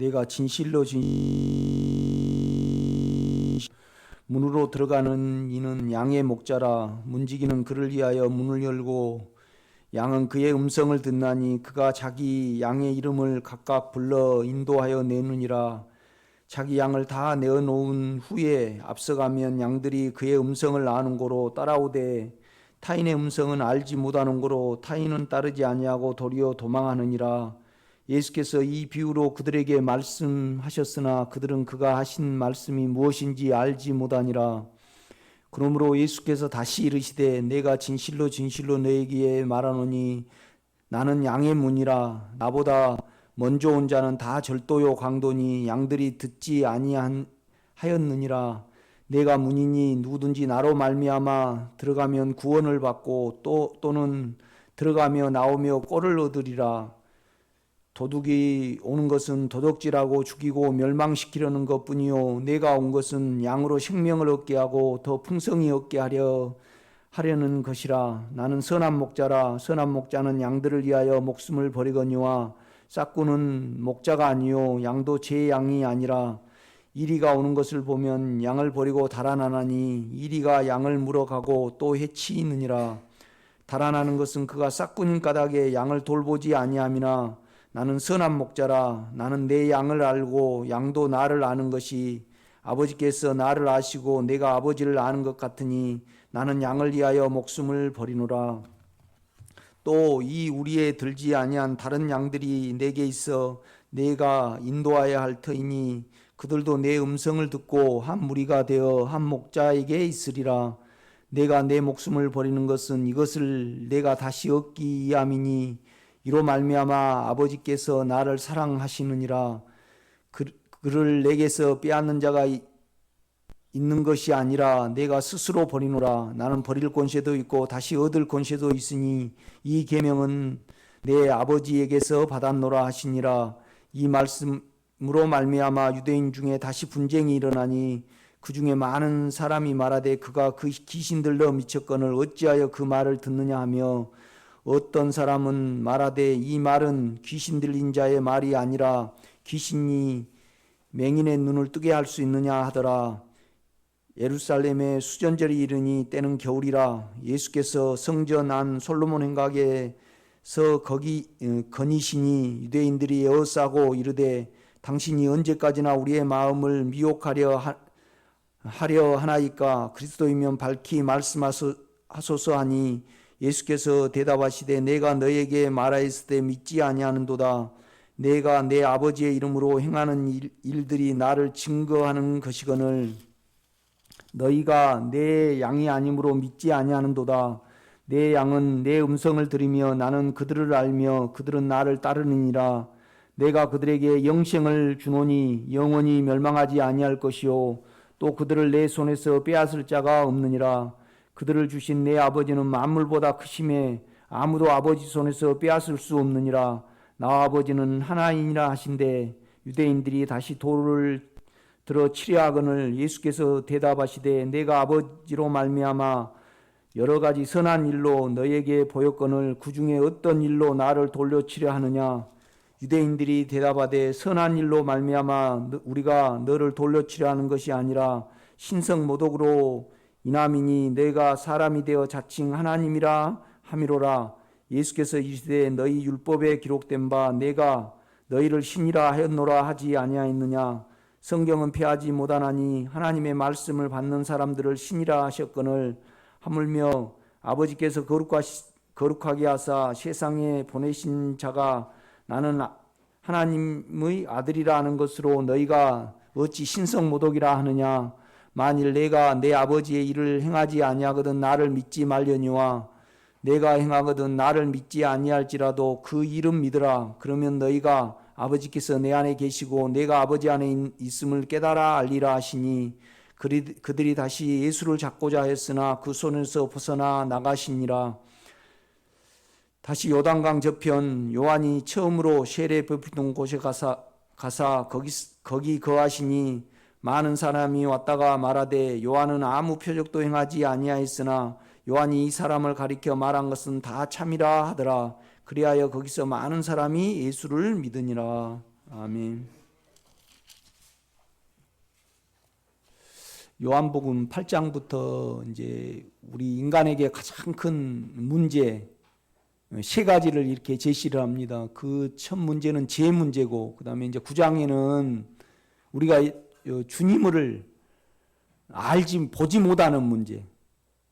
내가 진실로 문으로 들어가는 이는 양의 목자라. 문지기는 그를 위하여 문을 열고 양은 그의 음성을 듣나니 그가 자기 양의 이름을 각각 불러 인도하여 내느니라. 자기 양을 다 내어놓은 후에 앞서가면 양들이 그의 음성을 아는 고로 따라오되 타인의 음성은 알지 못하는 고로 타인은 따르지 아니하고 도리어 도망하느니라. 예수께서 이 비유로 그들에게 말씀하셨으나 그들은 그가 하신 말씀이 무엇인지 알지 못하니라. 그러므로 예수께서 다시 이르시되 내가 진실로 진실로 너에게 말하노니 나는 양의 문이라. 나보다 먼저 온 자는 다 절도요 강도니 양들이 듣지 아니하였느니라. 내가 문이니 누구든지 나로 말미암아 들어가면 구원을 받고 또는 들어가며 나오며 꼴을 얻으리라. 도둑이 오는 것은 도둑질하고 죽이고 멸망시키려는 것뿐이요 내가 온 것은 양으로 생명을 얻게 하고 더 풍성히 얻게 하려는 것이라. 나는 선한 목자라. 선한 목자는 양들을 위하여 목숨을 버리거니와 싹구는 목자가 아니요 양도 제 양이 아니라. 이리가 오는 것을 보면 양을 버리고 달아나나니 이리가 양을 물어가고 또 해치느니라. 달아나는 것은 그가 싹구님 까닭에 양을 돌보지 아니함이나 나는 선한 목자라. 나는 내 양을 알고 양도 나를 아는 것이 아버지께서 나를 아시고 내가 아버지를 아는 것 같으니 나는 양을 위하여 목숨을 버리노라. 또 이 우리에 들지 아니한 다른 양들이 내게 있어 내가 인도하여야 할 터이니 그들도 내 음성을 듣고 한 무리가 되어 한 목자에게 있으리라. 내가 내 목숨을 버리는 것은 이것을 내가 다시 얻기 위함이니 이로 말미암아 아버지께서 나를 사랑하시느니라. 그를 내게서 빼앗는 자가 있는 것이 아니라 내가 스스로 버리노라. 나는 버릴 권세도 있고 다시 얻을 권세도 있으니 이 계명은 내 아버지에게서 받았노라 하시니라. 이 말씀으로 말미암아 유대인 중에 다시 분쟁이 일어나니 그 중에 많은 사람이 말하되 그가 그 귀신들로 미쳤거늘 어찌하여 그 말을 듣느냐 하며 어떤 사람은 말하되 이 말은 귀신 들린 자의 말이 아니라 귀신이 맹인의 눈을 뜨게 할 수 있느냐 하더라. 예루살렘에 수전절이 이르니 때는 겨울이라. 예수께서 성전 안 솔로몬 행각에서 거기 거니시니 유대인들이 에워싸고 이르되 당신이 언제까지나 우리의 마음을 미혹하려 하나이까? 그리스도이면 밝히 말씀하소서 하니 예수께서 대답하시되 내가 너에게 말하였을 때 믿지 아니하는도다. 내가 내 아버지의 이름으로 행하는 일들이 나를 증거하는 것이거늘 너희가 내 양이 아니므로 믿지 아니하는도다. 내 양은 내 음성을 들으며 나는 그들을 알며 그들은 나를 따르느니라. 내가 그들에게 영생을 주노니 영원히 멸망하지 아니할 것이요 또 그들을 내 손에서 빼앗을 자가 없느니라. 그들을 주신 내 아버지는 만물보다 크심에 아무도 아버지 손에서 빼앗을 수 없느니라. 나와 아버지는 하나이니라 하신대 유대인들이 다시 돌을 들어 치려 하거늘 예수께서 대답하시되 내가 아버지로 말미암아 여러 가지 선한 일로 너에게 보였거늘 그 중에 어떤 일로 나를 돌려치려 하느냐. 유대인들이 대답하되 선한 일로 말미암아 우리가 너를 돌려치려 하는 것이 아니라 신성 모독으로 이남이니 내가 사람이 되어 자칭 하나님이라 함이로라. 예수께서 이르시되 너희 율법에 기록된 바 내가 너희를 신이라 하였노라 하지 아니하였느냐. 성경은 폐하지 못하나니 하나님의 말씀을 받는 사람들을 신이라 하셨거늘 하물며 아버지께서 거룩하게 하사 세상에 보내신 자가 나는 하나님의 아들이라 하는 것으로 너희가 어찌 신성 모독이라 하느냐. 만일 내가 내 아버지의 일을 행하지 아니하거든 나를 믿지 말려니와 내가 행하거든 나를 믿지 아니할지라도 그 이름 믿으라. 그러면 너희가 아버지께서 내 안에 계시고 내가 아버지 안에 있음을 깨달아 알리라 하시니 그들이 다시 예수를 잡고자 했으나 그 손에서 벗어나 나가시니라. 다시 요단강 저편 요한이 처음으로 세례 베푸던 곳에 가사 거기 거하시니 많은 사람이 왔다가 말하되 요한은 아무 표적도 행하지 아니하였으나 요한이 이 사람을 가리켜 말한 것은 다 참이라 하더라. 그리하여 거기서 많은 사람이 예수를 믿으니라. 아멘. 요한복음 8장부터 이제 우리 인간에게 가장 큰 문제 세 가지를 이렇게 제시를 합니다. 그 첫 문제는 죄 문제고, 그 다음에 이제 9장에는 우리가 주님을 보지 못하는 문제,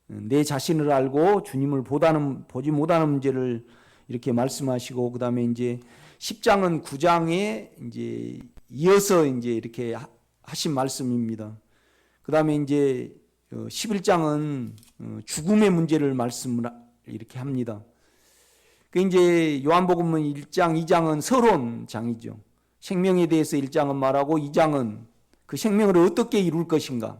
내 자신을 알고 주님을 보지 못하는 문제를 이렇게 말씀하시고, 그 다음에 이제 10장은 9장에 이제 이어서 이제 이렇게 하신 말씀입니다. 그 다음에 이제 11장은 죽음의 문제를 말씀을 이렇게 합니다. 그 이제 요한복음은 1장, 2장은 서론장이죠. 생명에 대해서 1장은 말하고 2장은 그 생명을 어떻게 이룰 것인가.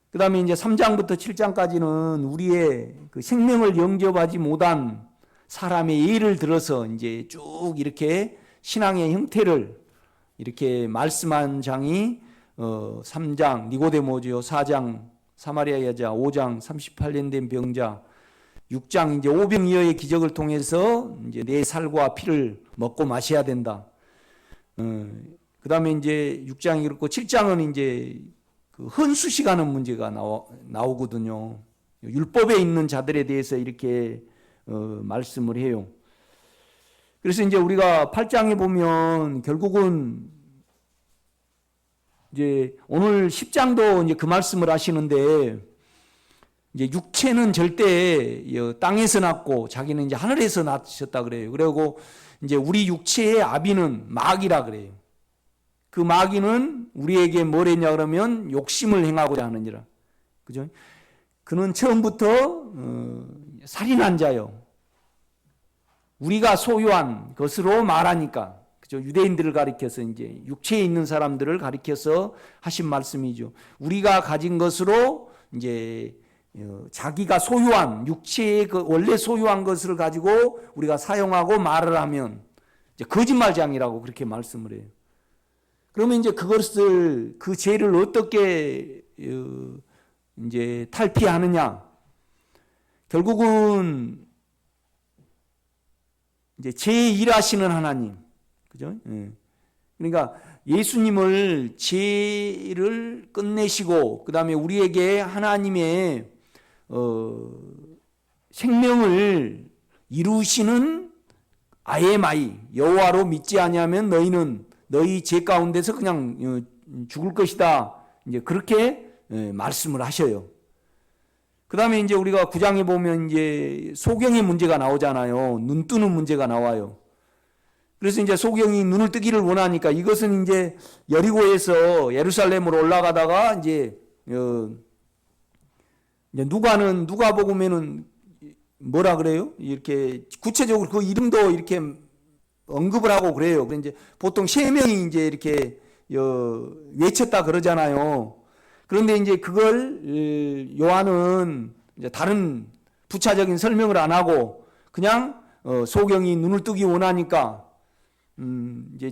그 다음에 이제 3장부터 7장까지는 우리의 그 생명을 영접하지 못한 사람의 예를 들어서 이제 쭉 이렇게 신앙의 형태를 이렇게 말씀한 장이 3장 니고데모죠, 4장 사마리아 여자, 5장 38년 된 병자, 6장 이제 오병이어의 기적을 통해서 이제 내 살과 피를 먹고 마셔야 된다. 그 다음에 이제 6장이 그렇고 7장은 이제 그 헌수식하는 문제가 나오거든요. 율법에 있는 자들에 대해서 이렇게 말씀을 해요. 그래서 이제 우리가 8장에 보면 결국은 이제 오늘 10장도 이제 그 말씀을 하시는데, 이제 육체는 절대 땅에서 났고 자기는 이제 하늘에서 낳으셨다 그래요. 그리고 이제 우리 육체의 아비는 마귀라 그래요. 그 마귀는 우리에게 뭘 했냐 그러면 욕심을 행하고자 하느니라. 그죠? 그는 처음부터 살인한 자요. 우리가 소유한 것으로 말하니까. 그죠? 유대인들을 가리켜서 이제 육체에 있는 사람들을 가리켜서 하신 말씀이죠. 우리가 가진 것으로 이제 자기가 소유한 육체의 그 원래 소유한 것을 가지고 우리가 사용하고 말을 하면 이제 거짓말장이라고 그렇게 말씀을 해요. 그러면 이제 그것을 그 죄를 어떻게 이제 탈피하느냐? 결국은 이제 제1하시는 하나님, 그죠? 그러니까 예수님을 죄를 끝내시고 그 다음에 우리에게 하나님의 생명을 이루시는 아예마이 여호와로 믿지 아니하면 너희는 너희 죄 가운데서 그냥 죽을 것이다. 이제 그렇게 말씀을 하셔요. 그 다음에 이제 우리가 9장에 보면 이제 소경의 문제가 나오잖아요. 눈 뜨는 문제가 나와요. 그래서 이제 소경이 눈을 뜨기를 원하니까 이것은 이제 여리고에서 예루살렘으로 올라가다가 이제 누가복음에는 뭐라 그래요? 이렇게 구체적으로 그 이름도 이렇게 언급을 하고 그래요. 이제 보통 세 명이 이제 이렇게 외쳤다 그러잖아요. 그런데 이제 그걸 요한은 이제 다른 부차적인 설명을 안 하고 그냥 소경이 눈을 뜨기 원하니까 이제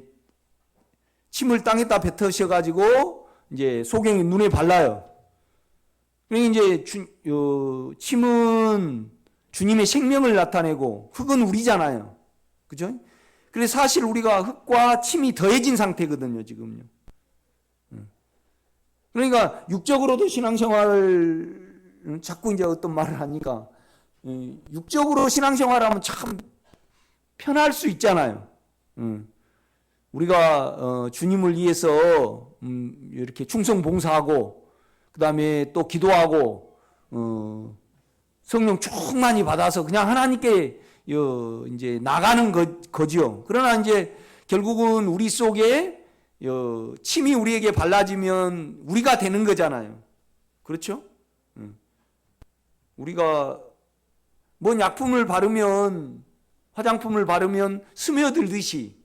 침을 땅에다 뱉으셔가지고 이제 소경이 눈에 발라요. 그러니까 이제 침은 주님의 생명을 나타내고 흙은 우리잖아요. 그죠? 그래서 사실 우리가 흙과 침이 더해진 상태거든요, 지금요. 그러니까 육적으로도 신앙생활을 자꾸 이제 어떤 말을 하니까 육적으로 신앙생활하면 참 편할 수 있잖아요. 우리가 주님을 위해서 이렇게 충성 봉사하고 그 다음에 또 기도하고 성령 충만히 받아서 그냥 하나님께 이제 나가는 거죠. 그러나 이제 결국은 우리 속에 침이 우리에게 발라지면 우리가 되는 거잖아요. 그렇죠? 우리가 뭔 약품을 바르면 화장품을 바르면 스며들듯이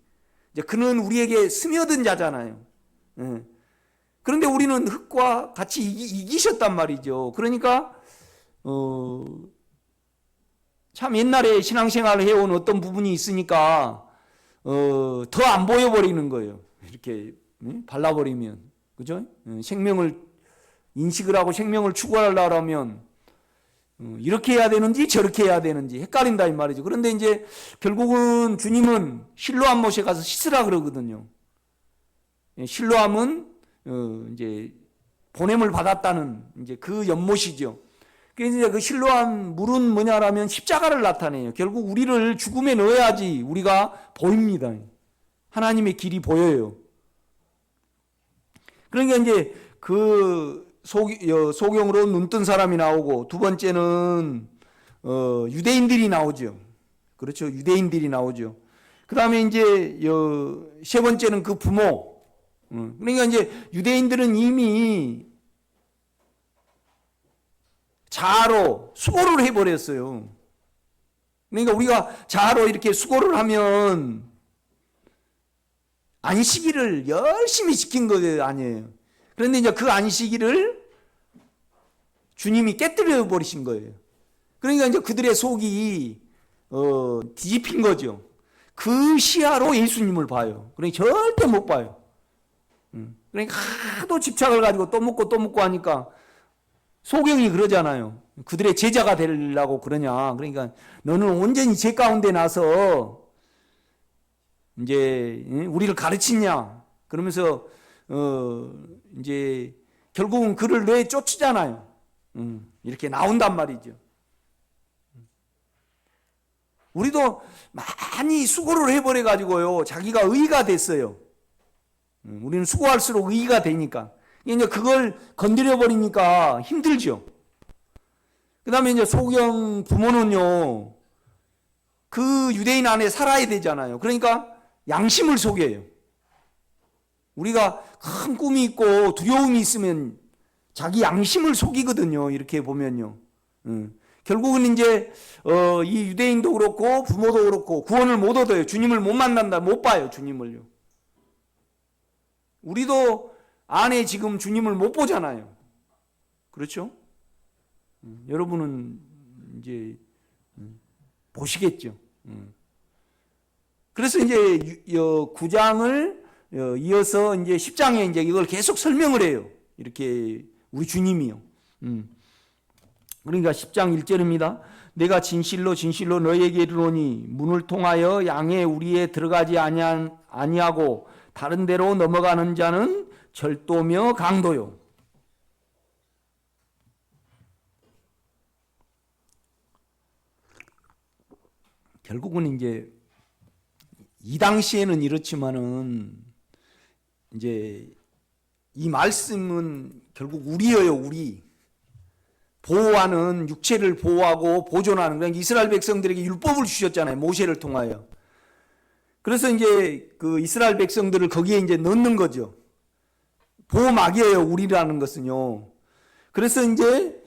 이제 그는 우리에게 스며든 자잖아요. 그런데 우리는 흙과 같이 이기셨단 말이죠. 그러니까 참 옛날에 신앙생활을 해온 어떤 부분이 있으니까 더 안 보여버리는 거예요. 이렇게 발라버리면, 그죠? 생명을 인식을 하고 생명을 추구하려면 이렇게 해야 되는지 저렇게 해야 되는지 헷갈린다 이 말이죠. 그런데 이제 결국은 주님은 실로암 못에 가서 씻으라 그러거든요. 실로암은 이제 보냄을 받았다는 이제 그 연못이죠. 그래서 이제 그 실로암 물은 뭐냐라면 십자가를 나타내요. 결국 우리를 죽음에 넣어야지 우리가 보입니다. 하나님의 길이 보여요. 그러니까 이제 그 소경으로 눈뜬 사람이 나오고, 두 번째는 유대인들이 나오죠. 그렇죠. 유대인들이 나오죠. 그 다음에 이제 세 번째는 그 부모. 그러니까 이제 유대인들은 이미 자아로 수고를 해버렸어요. 그러니까 우리가 자아로 이렇게 수고를 하면 안식일을 열심히 지킨 거 아니에요. 그런데 이제 그 안식일을 주님이 깨뜨려 버리신 거예요. 그러니까 이제 그들의 속이 뒤집힌 거죠. 그 시야로 예수님을 봐요. 그러니까 절대 못 봐요. 그러니까 하도 집착을 가지고 또 묻고 하니까 소경이 그러잖아요. 그들의 제자가 되려고 그러냐. 그러니까 너는 온전히 죄 가운데 나서 이제 우리를 가르치냐. 그러면서 이제 결국은 그를 내쫓잖아요. 이렇게 나온단 말이죠. 우리도 많이 수고를 해버려 가지고요, 자기가 의가 됐어요. 우리는 수고할수록 의가 되니까. 이제 그걸 건드려 버리니까 힘들죠. 그 다음에 이제 소경 부모는요, 그 유대인 안에 살아야 되잖아요. 그러니까 양심을 속여요. 우리가 큰 꿈이 있고 두려움이 있으면 자기 양심을 속이거든요. 이렇게 보면요. 결국은 이제 이 유대인도 그렇고 부모도 그렇고 구원을 못 얻어요. 주님을 못 만난다, 못 봐요. 주님을요. 우리도 안에 지금 주님을 못 보잖아요. 그렇죠? 여러분은 이제 보시겠죠. 그래서 이제 9장을 이어서 이제 10장에 이제 이걸 계속 설명을 해요. 이렇게 우리 주님이요. 그러니까 10장 1절입니다. 내가 진실로 진실로 너희에게 이르노니 문을 통하여 양의 우리에 들어가지 아니하고 다른 데로 넘어가는 자는 절도며 강도요. 결국은 이제 이 당시에는 이렇지만은 이제 이 말씀은 결국 우리예요, 우리. 보호하는, 육체를 보호하고 보존하는, 그러니까 이스라엘 백성들에게 율법을 주셨잖아요, 모세를 통하여. 그래서 이제 그 이스라엘 백성들을 거기에 이제 넣는 거죠. 보호막이에요, 우리라는 것은요. 그래서 이제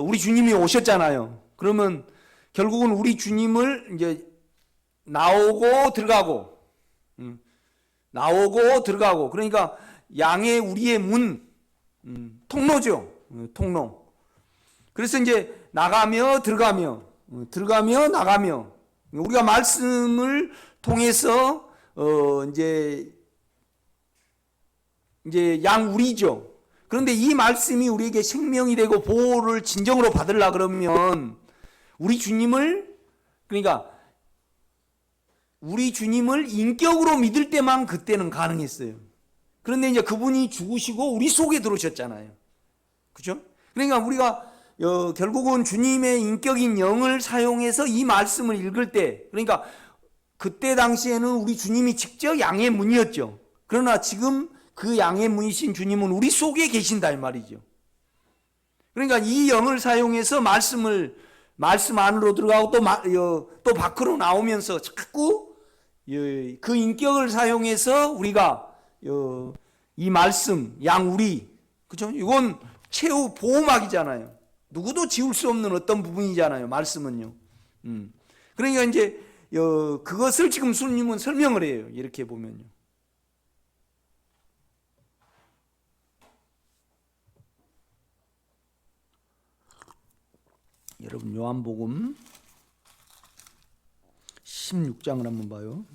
우리 주님이 오셨잖아요. 그러면 결국은 우리 주님을 이제 나오고 들어가고, 나오고 들어가고, 그러니까 양의 우리의 문, 통로죠, 통로. 그래서 이제 나가며 들어가며, 들어가며 나가며, 우리가 말씀을 통해서 이제 양 우리죠. 그런데 이 말씀이 우리에게 생명이 되고 보호를 진정으로 받으려 그러면 우리 주님을, 그러니까 우리 주님을 인격으로 믿을 때만 그때는 가능했어요. 그런데 이제 그분이 죽으시고 우리 속에 들어오셨잖아요. 그죠? 그러니까 우리가 결국은 주님의 인격인 영을 사용해서 이 말씀을 읽을 때, 그러니까 그때 당시에는 우리 주님이 직접 양의 문이었죠. 그러나 지금 그 양의 문이신 주님은 우리 속에 계신다 이 말이죠. 그러니까 이 영을 사용해서 말씀 안으로 들어가고 또 밖으로 나오면서 자꾸 그 인격을 사용해서 우리가 이 말씀, 양 우리, 그죠? 이건 최후 보호막이잖아요. 누구도 지울 수 없는 어떤 부분이잖아요, 말씀은요. 그러니까 이제 그것을 지금 주님은 설명을 해요. 이렇게 보면요. 여러분 요한복음 16장을 한번 봐요.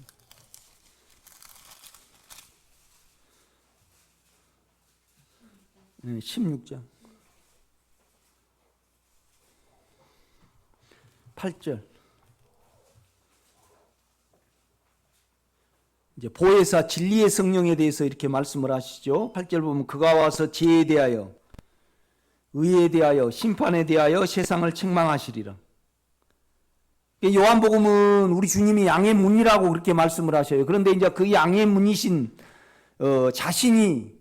네, 16장 8절. 이제 보혜사 진리의 성령에 대해서 이렇게 말씀을 하시죠. 8절 보면 그가 와서 지혜에 대하여 의에 대하여 심판에 대하여 세상을 책망하시리라. 요한복음은 우리 주님이 양의 문이라고 그렇게 말씀을 하셔요. 그런데 이제 그 양의 문이신 자신이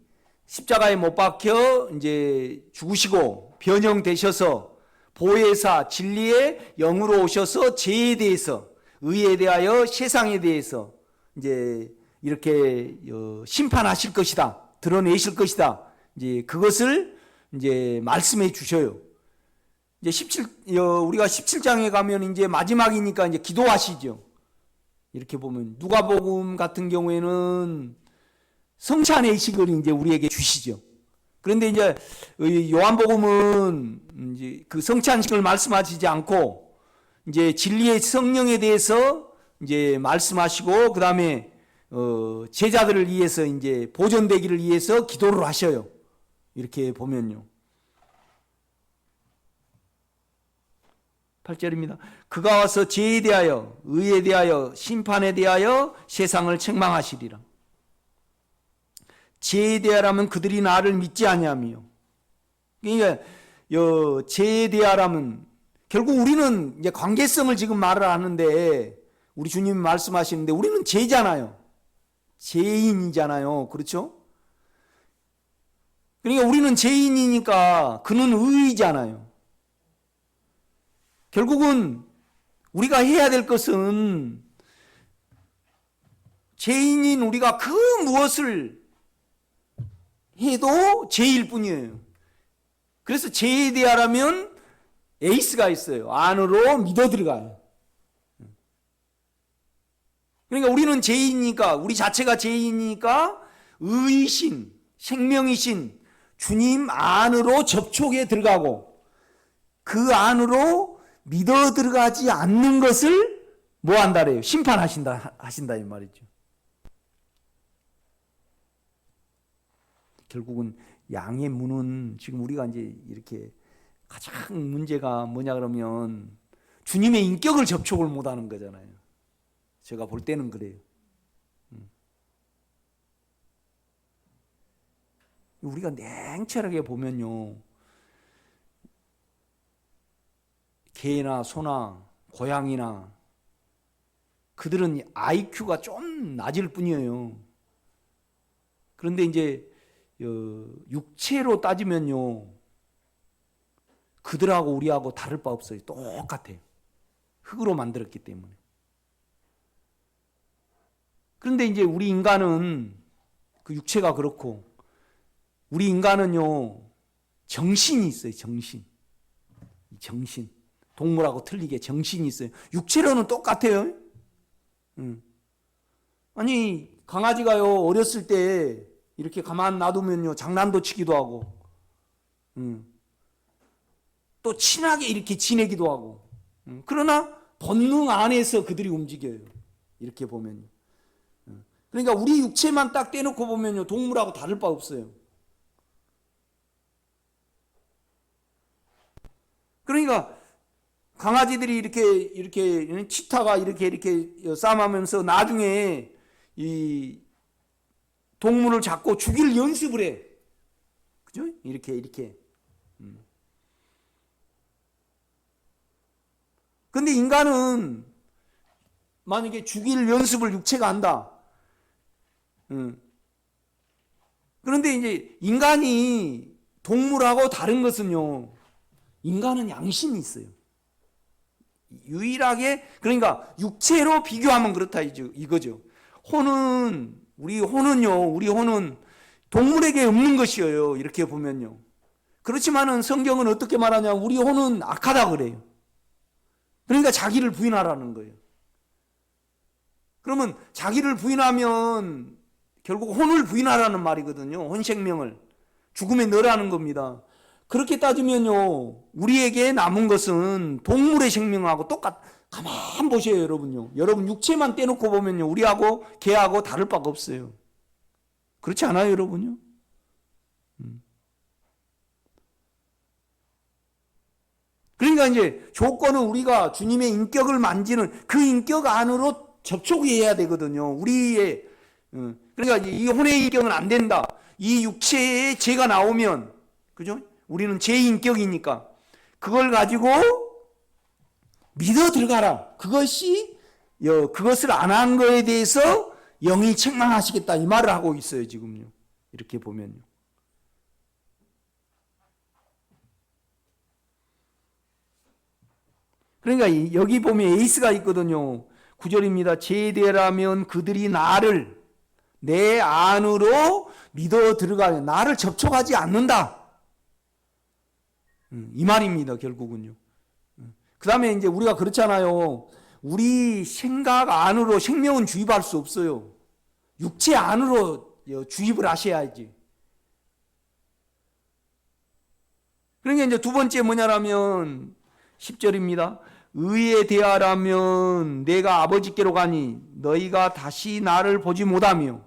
십자가에 못 박혀 이제 죽으시고 변형되셔서 보혜사 진리의 영으로 오셔서 죄에 대해서 의에 대하여 세상에 대해서 이제 이렇게 심판하실 것이다, 드러내실 것이다. 이제 그것을 이제 말씀해 주셔요. 이제 우리가 17장에 가면 이제 마지막이니까 이제 기도하시죠. 이렇게 보면 누가복음 같은 경우에는 성찬의 의식을 이제 우리에게 주시죠. 그런데 이제 요한복음은 이제 그 성찬식을 말씀하시지 않고 이제 진리의 성령에 대해서 이제 말씀하시고 그다음에 제자들을 위해서 이제 보존되기를 위해서 기도를 하셔요. 이렇게 보면요. 8절입니다. 그가 와서 죄에 대하여 의에 대하여 심판에 대하여 세상을 책망하시리라. 죄에 대하라면 그들이 나를 믿지 아니하며. 그러니까 죄에 대하라면 결국 우리는 이제 관계성을 지금 말을 하는데 우리 주님이 말씀하시는데 우리는 죄잖아요. 죄인이잖아요. 그렇죠? 그러니까 우리는 죄인이니까 그는 의이잖아요. 결국은 우리가 해야 될 것은 죄인인 우리가 그 무엇을 해도 죄일 뿐이에요. 그래서 죄에 대하라면 에이스가 있어요. 안으로 믿어 들어가요. 그러니까 우리는 죄인이니까 우리 자체가 죄인이니까 의이신 생명이신 주님 안으로 접촉에 들어가고 그 안으로 믿어 들어가지 않는 것을 뭐 한다래요? 심판하신다 이 말이죠. 결국은 양의 문은 지금 우리가 이제 이렇게 가장 문제가 뭐냐 그러면 주님의 인격을 접촉을 못 하는 거잖아요. 제가 볼 때는 그래요. 우리가 냉철하게 보면요. 개나 소나 고양이나 그들은 IQ가 좀 낮을 뿐이에요. 그런데 이제 육체로 따지면요. 그들하고 우리하고 다를 바 없어요. 똑같아요. 흙으로 만들었기 때문에. 그런데 이제 우리 인간은 그 육체가 그렇고 우리 인간은요. 정신이 있어요. 정신. 동물하고 틀리게 정신이 있어요. 육체로는 똑같아요. 아니 강아지가요. 어렸을 때 이렇게 가만 놔두면요. 장난도 치기도 하고 또 친하게 이렇게 지내기도 하고 그러나 본능 안에서 그들이 움직여요. 이렇게 보면요. 그러니까 우리 육체만 딱 떼놓고 보면요. 동물하고 다를 바 없어요. 그러니까 강아지들이 이렇게 치타가 이렇게 싸움하면서 나중에 이 동물을 잡고 죽일 연습을 해. 그죠? 이렇게. 근데 인간은 만약에 죽일 연습을 육체가 한다. 그런데 이제 인간이 동물하고 다른 것은요. 인간은 양심이 있어요. 유일하게 그러니까 육체로 비교하면 그렇다 이거죠. 우리 혼은 동물에게 없는 것이에요. 이렇게 보면요. 그렇지만은 성경은 어떻게 말하냐? 우리 혼은 악하다 그래요. 그러니까 자기를 부인하라는 거예요. 그러면 자기를 부인하면 결국 혼을 부인하라는 말이거든요. 혼 생명을 죽음에 넣으라는 겁니다. 그렇게 따지면요, 우리에게 남은 것은 동물의 생명하고 가만 보세요, 여러분요. 여러분 육체만 떼놓고 보면요, 우리하고 개하고 다를 바가 없어요. 그렇지 않아요, 여러분요? 그러니까 이제 조건은 우리가 주님의 인격을 만지는 그 인격 안으로 접촉이 해야 되거든요. 우리의 그러니까 이 혼의 인격은 안 된다. 이 육체에 죄가 나오면, 그죠? 우리는 제 인격이니까 그걸 가지고 믿어 들어가라. 그것을 안 한 거에 대해서 영이 책망하시겠다 이 말을 하고 있어요 지금요. 이렇게 보면요. 그러니까 여기 보면 에이스가 있거든요. 9절입니다. 제대라면 그들이 나를 내 안으로 믿어 들어가면 나를 접촉하지 않는다. 이 말입니다. 결국은요. 그 다음에 이제 우리가 그렇잖아요. 우리 생각 안으로 생명은 주입할 수 없어요. 육체 안으로 주입을 하셔야지. 그러니까 이제 두 번째 뭐냐라면 10절입니다. 의에 대하라면 내가 아버지께로 가니 너희가 다시 나를 보지 못하며.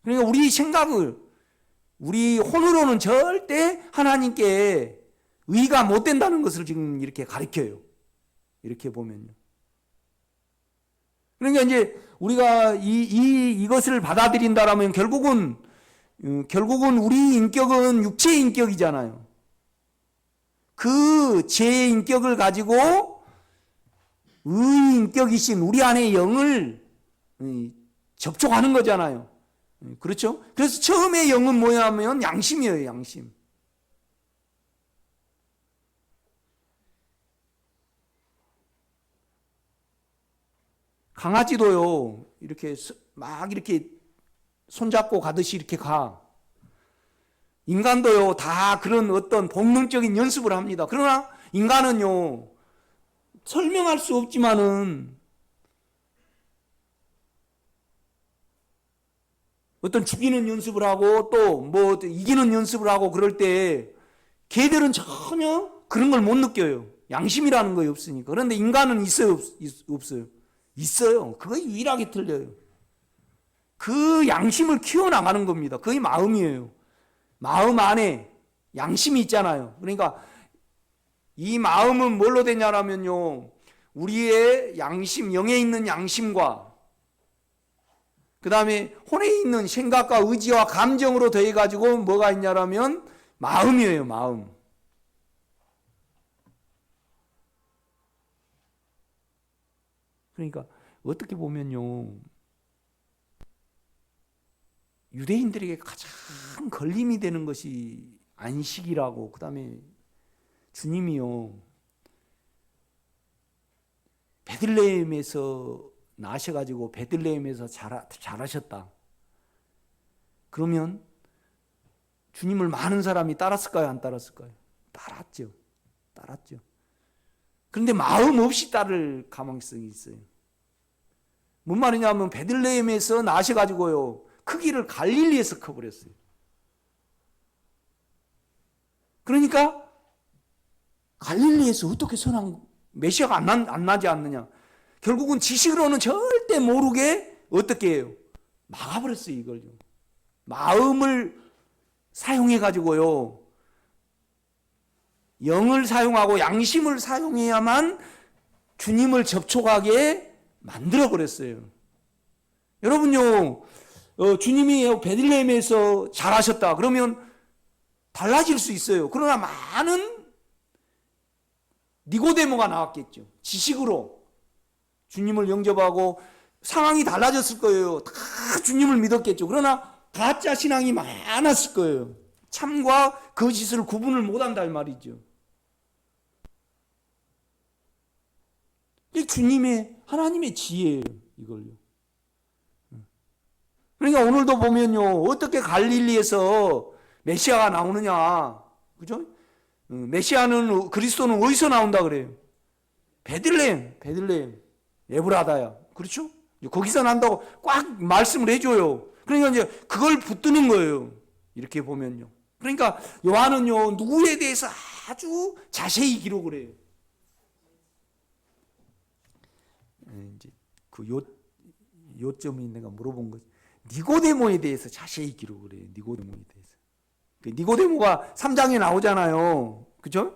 그러니까 우리 생각을 우리 혼으로는 절대 하나님께 의가 못 된다는 것을 지금 이렇게 가르쳐요. 이렇게 보면요. 그러니까 이제 우리가 이것을 받아들인다라면 결국은 우리 인격은 육체의 인격이잖아요. 그 제 인격을 가지고 의 인격이신 우리 안의 영을 접촉하는 거잖아요. 그렇죠? 그래서 처음에 영은 뭐냐면 양심이에요, 양심. 강아지도요, 이렇게 막 이렇게 손잡고 가듯이 이렇게 가. 인간도요, 다 그런 어떤 본능적인 연습을 합니다. 그러나 인간은요, 설명할 수 없지만은 어떤 죽이는 연습을 하고 또 뭐 이기는 연습을 하고 그럴 때 개들은 전혀 그런 걸 못 느껴요. 양심이라는 거 없으니까. 그런데 인간은 있어요, 없어요? 있어요. 그거 유일하게 틀려요. 그 양심을 키워나가는 겁니다. 그게 마음이에요. 마음 안에 양심이 있잖아요. 그러니까 이 마음은 뭘로 되냐라면요, 우리의 양심, 영에 있는 양심과 그 다음에 혼에 있는 생각과 의지와 감정으로 더해가지고 뭐가 있냐라면 마음이에요, 마음. 그러니까 어떻게 보면요, 유대인들에게 가장 걸림이 되는 것이 안식이라고. 그 다음에 주님이요, 베들레헴에서 나셔가지고 베들레헴에서 자라셨다. 그러면 주님을 많은 사람이 따랐을까요, 안 따랐을까요? 따랐죠. 그런데 마음 없이 따를 가망성이 있어요. 뭔 말이냐면 베들레헴에서 나셔가지고요, 크기를 갈릴리에서 커버렸어요. 그러니까 갈릴리에서 어떻게 선한 메시아가 안 나지 않느냐. 결국은 지식으로는 절대 모르게 어떻게 해요? 막아버렸어요, 이걸요. 마음을 사용해가지고요, 영을 사용하고 양심을 사용해야만 주님을 접촉하게 만들어버렸어요. 여러분요, 주님이 베들레헴에서 자라셨다 그러면 달라질 수 있어요. 그러나 많은 니고데모가 나왔겠죠. 지식으로 주님을 영접하고 상황이 달라졌을 거예요. 다 주님을 믿었겠죠. 그러나 가짜 신앙이 많았을 거예요. 참과 거짓을 구분을 못한다 이 말이죠. 이게 주님의 하나님의 지혜예요, 이걸요. 그러니까 오늘도 보면요, 어떻게 갈릴리에서 메시아가 나오느냐, 그죠? 메시아는, 그리스도는 어디서 나온다 그래요? 베들레헴, 에브라다야. 그렇죠? 거기서 난다고 꽉 말씀을 해줘요. 그러니까 이제 그걸 붙드는 거예요. 이렇게 보면요. 그러니까 요한은요, 누구에 대해서 아주 자세히 기록을 해요. 이제 그 요점이 내가 물어본 거, 니고데모에 대해서 자세히 기록을 해요. 니고데모에 대해서. 니고데모가 3장에 나오잖아요. 그죠?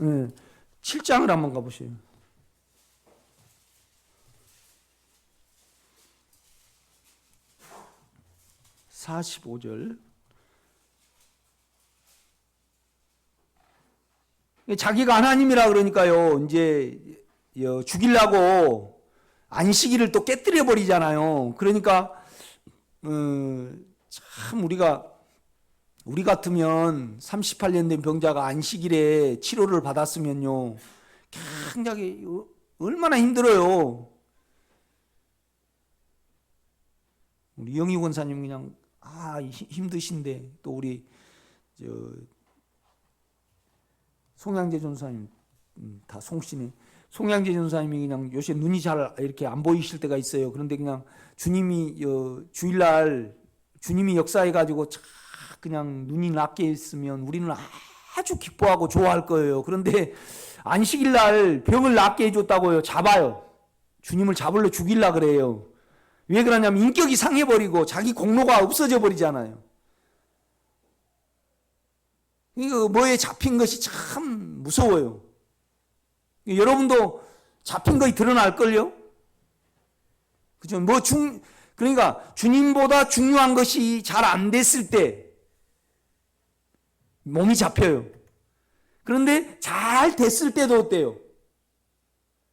예, 7장을 한번 가보세요. 45절. 자기가 하나님이라 그러니까요, 이제 죽이려고 안식일을 또 깨뜨려 버리잖아요. 그러니까 참 우리 같으면 38년 된 병자가 안식일에 치료를 받았으면요, 굉장히 얼마나 힘들어요. 우리 영희 권사님 그냥 힘드신데, 또 우리 송양재 전사님, 다 송씨네. 송양재 전사님이 그냥 요새 눈이 잘 이렇게 안 보이실 때가 있어요. 그런데 그냥 주님이 주일날 주님이 역사해가지고 그냥 눈이 낫게 했으면 우리는 아주 기뻐하고 좋아할 거예요. 그런데 안식일날 병을 낫게 해줬다고요. 잡아요. 주님을 잡으려 죽일라 그래요. 왜 그러냐면 인격이 상해버리고 자기 공로가 없어져 버리잖아요. 이거 뭐에 잡힌 것이 참 무서워요. 여러분도 잡힌 것이 드러날걸요? 그죠? 그러니까 주님보다 중요한 것이 잘 안 됐을 때 몸이 잡혀요. 그런데 잘 됐을 때도 어때요?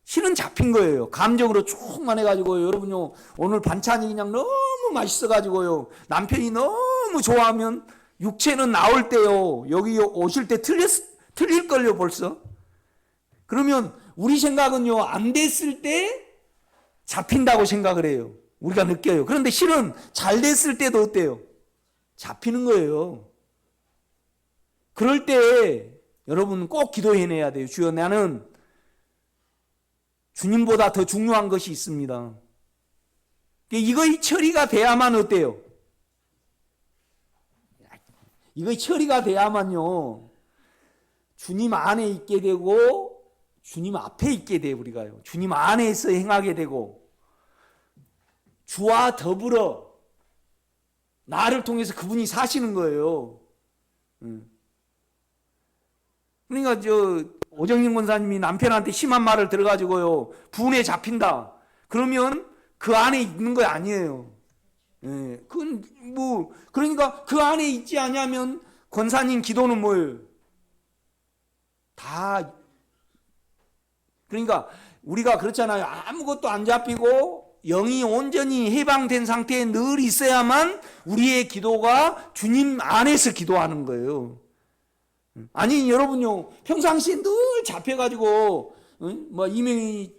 실은 잡힌 거예요. 감정으로 충만해가지고, 여러분요, 오늘 반찬이 그냥 너무 맛있어가지고요, 남편이 너무 좋아하면 육체는 나올 때요, 여기 오실 때 틀릴걸요, 벌써? 그러면 우리 생각은요, 안 됐을 때 잡힌다고 생각을 해요. 우리가 느껴요. 그런데 실은 잘 됐을 때도 어때요? 잡히는 거예요. 그럴 때 여러분 꼭 기도해내야 돼요. 주여, 나는 주님보다 더 중요한 것이 있습니다. 이거의 처리가 돼야만 어때요? 이거의 처리가 돼야만요, 주님 안에 있게 되고 주님 앞에 있게 돼요. 우리가요, 주님 안에서 행하게 되고 주와 더불어 나를 통해서 그분이 사시는 거예요. 그러니까 오정진 권사님이 남편한테 심한 말을 들어가지고요, 분에 잡힌다. 그러면 그 안에 있는 거 아니에요. 예, 그건 그러니까 그 안에 있지 않냐면 권사님 기도는 뭐예요? 다. 그러니까 우리가 그렇잖아요. 아무것도 안 잡히고 영이 온전히 해방된 상태에 늘 있어야만 우리의 기도가 주님 안에서 기도하는 거예요. 아니, 여러분요, 평상시에 늘 잡혀가지고, 이명희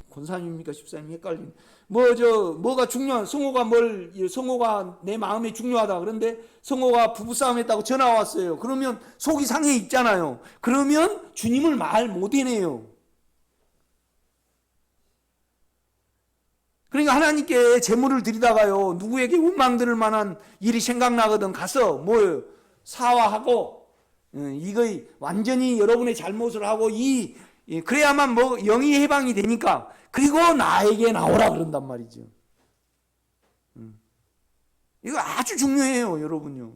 권사님입니까? 집사님 헷갈리네. 뭐가 중요한, 성호가 내 마음에 중요하다. 그런데 성호가 부부싸움 했다고 전화 왔어요. 그러면 속이 상해 있잖아요. 그러면 주님을 말 못 해내요. 그러니까 하나님께 제물을 드리다가요, 누구에게 원망 들을 만한 일이 생각나거든 가서 사화하고, 이거 완전히 여러분의 잘못을 하고 그래야만 영이 해방이 되니까, 그리고 나에게 나오라 그런단 말이죠. 이거 아주 중요해요, 여러분요.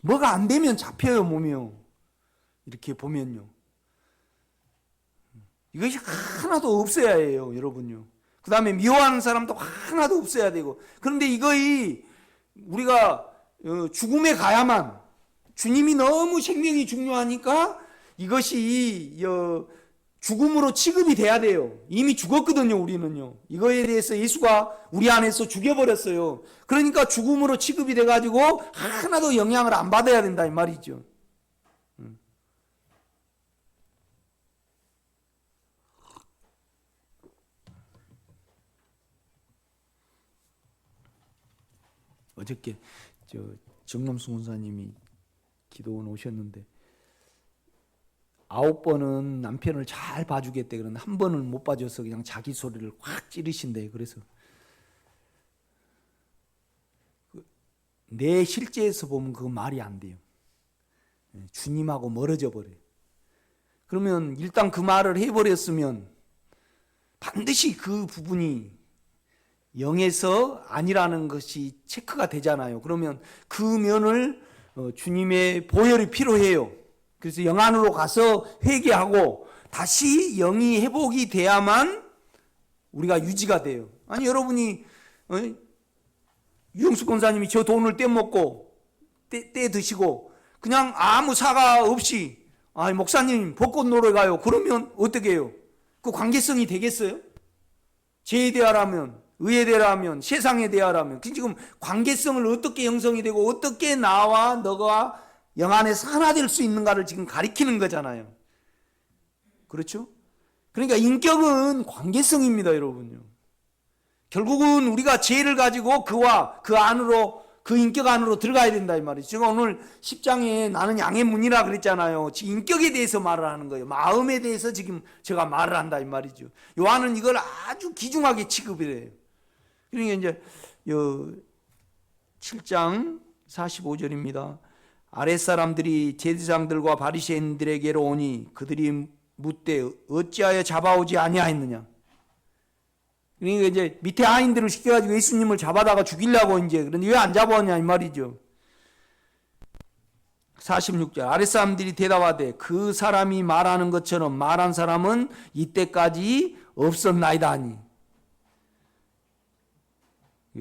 뭐가 안 되면 잡혀요, 몸이요. 이렇게 보면요, 이것이 하나도 없어야 해요, 여러분요. 그 다음에 미워하는 사람도 하나도 없어야 되고. 그런데 우리가 죽음에 가야만, 주님이 너무 생명이 중요하니까 이것이 죽음으로 취급이 돼야 돼요. 이미 죽었거든요, 우리는요. 이거에 대해서 예수가 우리 안에서 죽여버렸어요. 그러니까 죽음으로 취급이 돼가지고 하나도 영향을 안 받아야 된다, 이 말이죠. 어저께 정남수 권사님이 기도원 오셨는데 9번은 남편을 잘 봐주겠대. 그런데 한 번은 못 봐줘서 그냥 자기 소리를 확 찌르신대. 그래서 내 실제에서 보면 그거 말이 안 돼요. 주님하고 멀어져 버려요. 그러면 일단 그 말을 해버렸으면 반드시 그 부분이 영에서 아니라는 것이 체크가 되잖아요. 그러면 그 면을 주님의 보혈이 필요해요. 그래서 영 안으로 가서 회개하고 다시 영이 회복이 돼야만 우리가 유지가 돼요. 아니 여러분이 유영수 권사님이 저 돈을 떼먹고 떼 드시고 그냥 아무 사과 없이 목사님 벚꽃 놀러 가요. 그러면 어떻게 해요? 그 관계성이 되겠어요? 죄에 대하라면, 의에 대하라면, 세상에 대하라면 지금 관계성을 어떻게 형성이 되고 어떻게 나와 너가 영 안에서 하나 될 수 있는가를 지금 가리키는 거잖아요. 그렇죠? 그러니까 인격은 관계성입니다, 여러분요. 결국은 우리가 죄를 가지고 그와 그 안으로 그 인격 안으로 들어가야 된다 이 말이죠. 제가 오늘 10장에 나는 양의 문이라 그랬잖아요. 인격에 대해서 말을 하는 거예요. 마음에 대해서 지금 제가 말을 한다 이 말이죠. 요한은 이걸 아주 귀중하게 취급을 해요. 그러니까 이제 7장 45절입니다. 아랫사람들이 제사장들과 바리새인들에게로 오니 그들이 묻되 어찌하여 잡아오지 아니하였느냐. 그러니까 이제 밑에 하인들을 시켜가지고 예수님을 잡아다가 죽이려고 이제 그런데 왜 안 잡아오냐 이 말이죠. 46절 아랫사람들이 대답하되 그 사람이 말하는 것처럼 말한 사람은 이때까지 없었나이다 하니.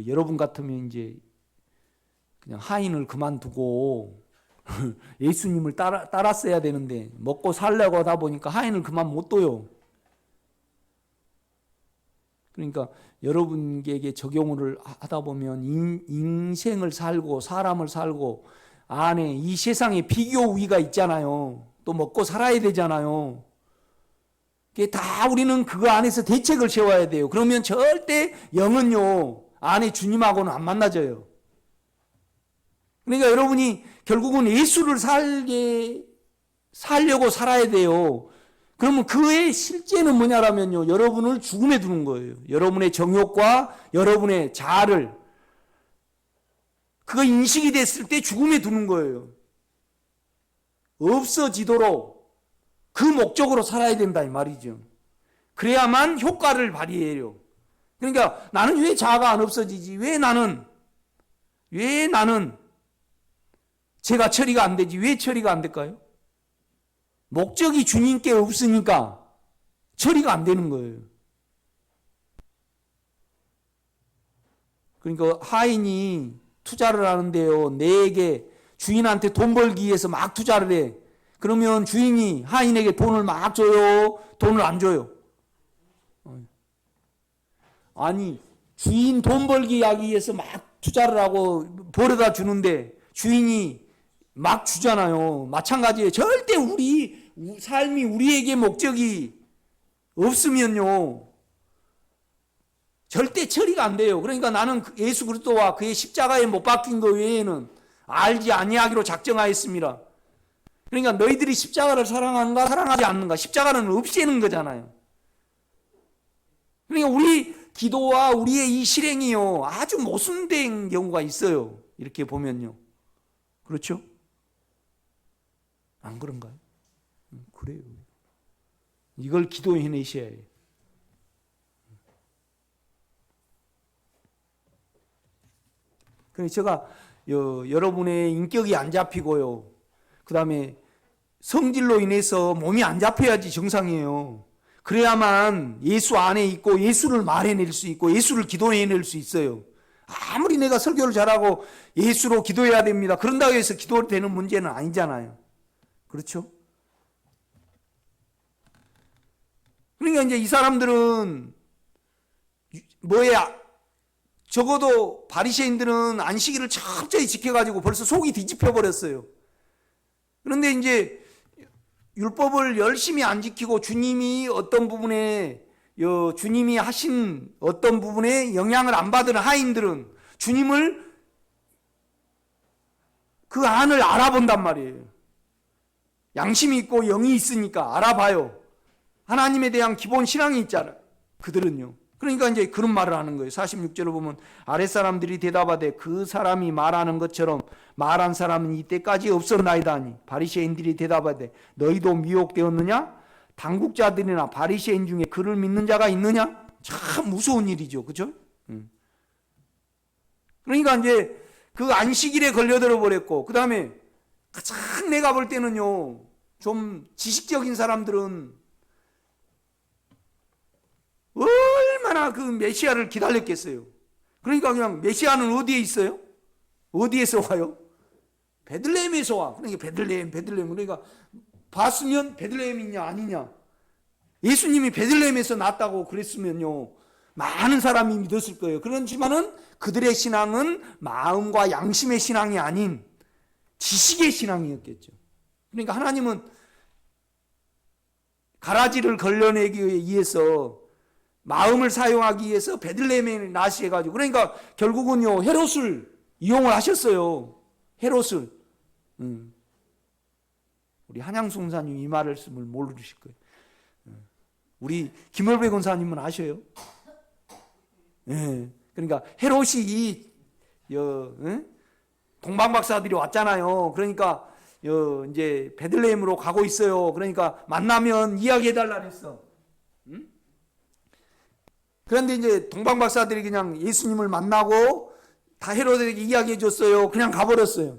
여러분 같으면 이제 그냥 하인을 그만두고 예수님을 따랐어야 되는데 먹고 살려고 하다 보니까 하인을 그만 못 둬요. 그러니까 여러분에게 적용을 하다 보면 인생을 살고 사람을 살고 안에 이 세상에 비교 우위가 있잖아요. 또 먹고 살아야 되잖아요. 그게 다 우리는 그거 안에서 대책을 세워야 돼요. 그러면 절대 영은요 안에 주님하고는 안 만나져요. 그러니까 여러분이 결국은 예수를 살려고 살아야 돼요. 그러면 그의 실제는 뭐냐라면요. 여러분을 죽음에 두는 거예요. 여러분의 정욕과 여러분의 자아를 그거 인식이 됐을 때 죽음에 두는 거예요. 없어지도록 그 목적으로 살아야 된다 이 말이죠. 그래야만 효과를 발휘해요. 그러니까 나는 왜 자아가 안 없어지지? 왜 나는 제가 처리가 안 되지? 왜 처리가 안 될까요? 목적이 주님께 없으니까 처리가 안 되는 거예요. 그러니까 하인이 투자를 하는데요. 내에게 주인한테 돈 벌기 위해서 막 투자를 해. 그러면 주인이 하인에게 돈을 막 줘요? 돈을 안 줘요? 아니 주인 돈 벌기 하기 위해서 막 투자를 하고 벌어다 주는데 주인이 막 주잖아요. 마찬가지예요. 절대 우리 삶이 우리에게 목적이 없으면요 절대 처리가 안 돼요. 그러니까 나는 예수 그리스도와 그의 십자가에 못 박힌 것 외에는 알지 아니하기로 작정하였습니다. 그러니까 너희들이 십자가를 사랑하는가 사랑하지 않는가. 십자가는 없애는 거잖아요. 그러니까 우리 기도와 우리의 이 실행이요 아주 모순된 경우가 있어요. 이렇게 보면요. 그렇죠? 안 그런가요? 그래요. 이걸 기도해내셔야 해요. 그래서 제가 여러분의 인격이 안 잡히고요. 그 다음에 성질로 인해서 몸이 안 잡혀야지 정상이에요. 그래야만 예수 안에 있고 예수를 말해낼 수 있고 예수를 기도해낼 수 있어요. 아무리 내가 설교를 잘하고 예수로 기도해야 됩니다. 그런다고 해서 기도되는 문제는 아니잖아요. 그렇죠? 그러니까 이제 이 사람들은 적어도 바리새인들은 안식일을 철저히 지켜가지고 벌써 속이 뒤집혀 버렸어요. 그런데 이제 율법을 열심히 안 지키고 주님이 어떤 부분에 주님이 하신 어떤 부분에 영향을 안 받은 하인들은 주님을 그 안을 알아본단 말이에요. 양심이 있고 영이 있으니까 알아봐요. 하나님에 대한 기본 신앙이 있잖아요. 그들은요. 그러니까 이제 그런 말을 하는 거예요. 46절을 보면 아랫사람들이 대답하되 그 사람이 말하는 것처럼 말한 사람은 이때까지 없었나이다 하니 바리새인들이 대답하되 너희도 미혹되었느냐? 당국자들이나 바리새인 중에 그를 믿는 자가 있느냐? 참 무서운 일이죠. 그죠? 그러니까 이제 그 안식일에 걸려들어 버렸고, 그 다음에 가장 내가 볼 때는요, 좀 지식적인 사람들은 얼마나 그 메시아를 기다렸겠어요. 그러니까 그냥 메시아는 어디에 있어요? 어디에서 와요? 베들레헴에서 와. 그러니까 베들레헴. 그러니까 봤으면 베들레헴이냐 아니냐. 예수님이 베들레헴에서 났다고 그랬으면요, 많은 사람이 믿었을 거예요. 그렇지만은 그들의 신앙은 마음과 양심의 신앙이 아닌 지식의 신앙이었겠죠. 그러니까 하나님은 가라지를 걸러내기 위해서, 마음을 사용하기 위해서 베들레헴에 나시해가지고, 그러니까 결국은요, 헤롯을 이용을 하셨어요. 헤롯을. 우리 한양수 권사님 이 말씀을 모르실 거예요. 우리 김월배 권사님은 아셔요? 예. 그러니까 헤롯이 이 동방박사들이 왔잖아요. 그러니까 이제 베들레헴으로 가고 있어요. 그러니까 만나면 이야기해달라 그랬어. 그런데 이제 동방박사들이 그냥 예수님을 만나고 다 헤롯에게 이야기해 줬어요. 그냥 가버렸어요.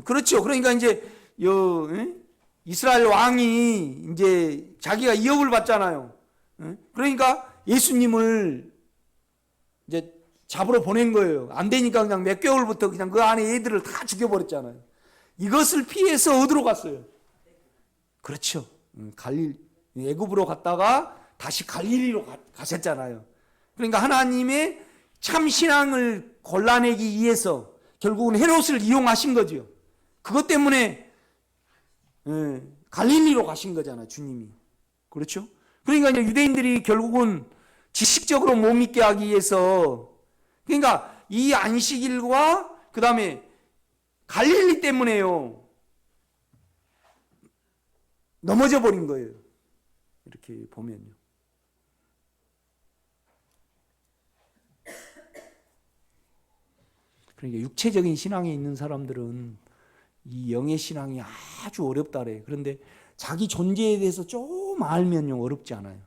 그렇죠. 그러니까 이제 이스라엘 왕이 이제 자기가 이업을 받잖아요. 그러니까 예수님을 이제 잡으러 보낸 거예요. 안 되니까 그냥 몇 개월부터 그냥 그 안에 애들을 다 죽여버렸잖아요. 이것을 피해서 어디로 갔어요? 그렇죠. 애굽으로 갔다가 다시 갈릴리로 가셨잖아요. 그러니까 하나님의 참 신앙을 골라내기 위해서 결국은 헤롯을 이용하신 거죠. 그것 때문에 갈릴리로 가신 거잖아요, 주님이. 그렇죠? 그러니까 이제 유대인들이 결국은 지식적으로 못 믿게 하기 위해서, 그러니까 이 안식일과 그 다음에 갈릴리 때문에요, 넘어져 버린 거예요. 이렇게 보면요. 그러니까 육체적인 신앙에 있는 사람들은 이 영의 신앙이 아주 어렵다래. 그런데 자기 존재에 대해서 좀 알면요, 어렵지 않아요.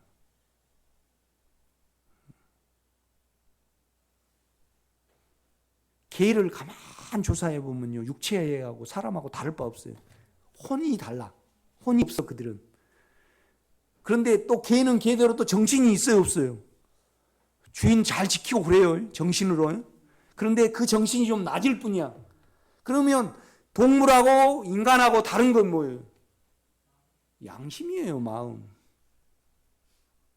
개를 가만 조사해 보면요, 육체하고 사람하고 다를 바 없어요. 혼이 달라. 혼이 없어, 그들은. 그런데 또 개는 개대로 또 정신이 있어요, 없어요? 주인 잘 지키고 그래요, 정신으로. 그런데 그 정신이 좀 낮을 뿐이야. 그러면 동물하고 인간하고 다른 건 뭐예요? 양심이에요, 마음.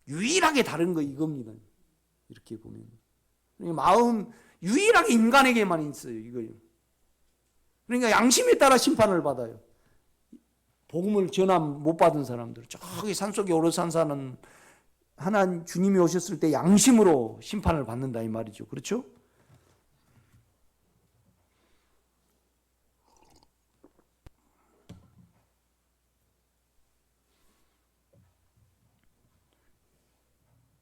유일하게 다른 거 이겁니다. 이렇게 보면. 마음, 유일하게 인간에게만 있어요, 이거요. 그러니까 양심에 따라 심판을 받아요. 복음을 전함 못 받은 사람들, 저기 산속에 오래 산 사는 하나님 주님이 오셨을 때 양심으로 심판을 받는다 이 말이죠. 그렇죠?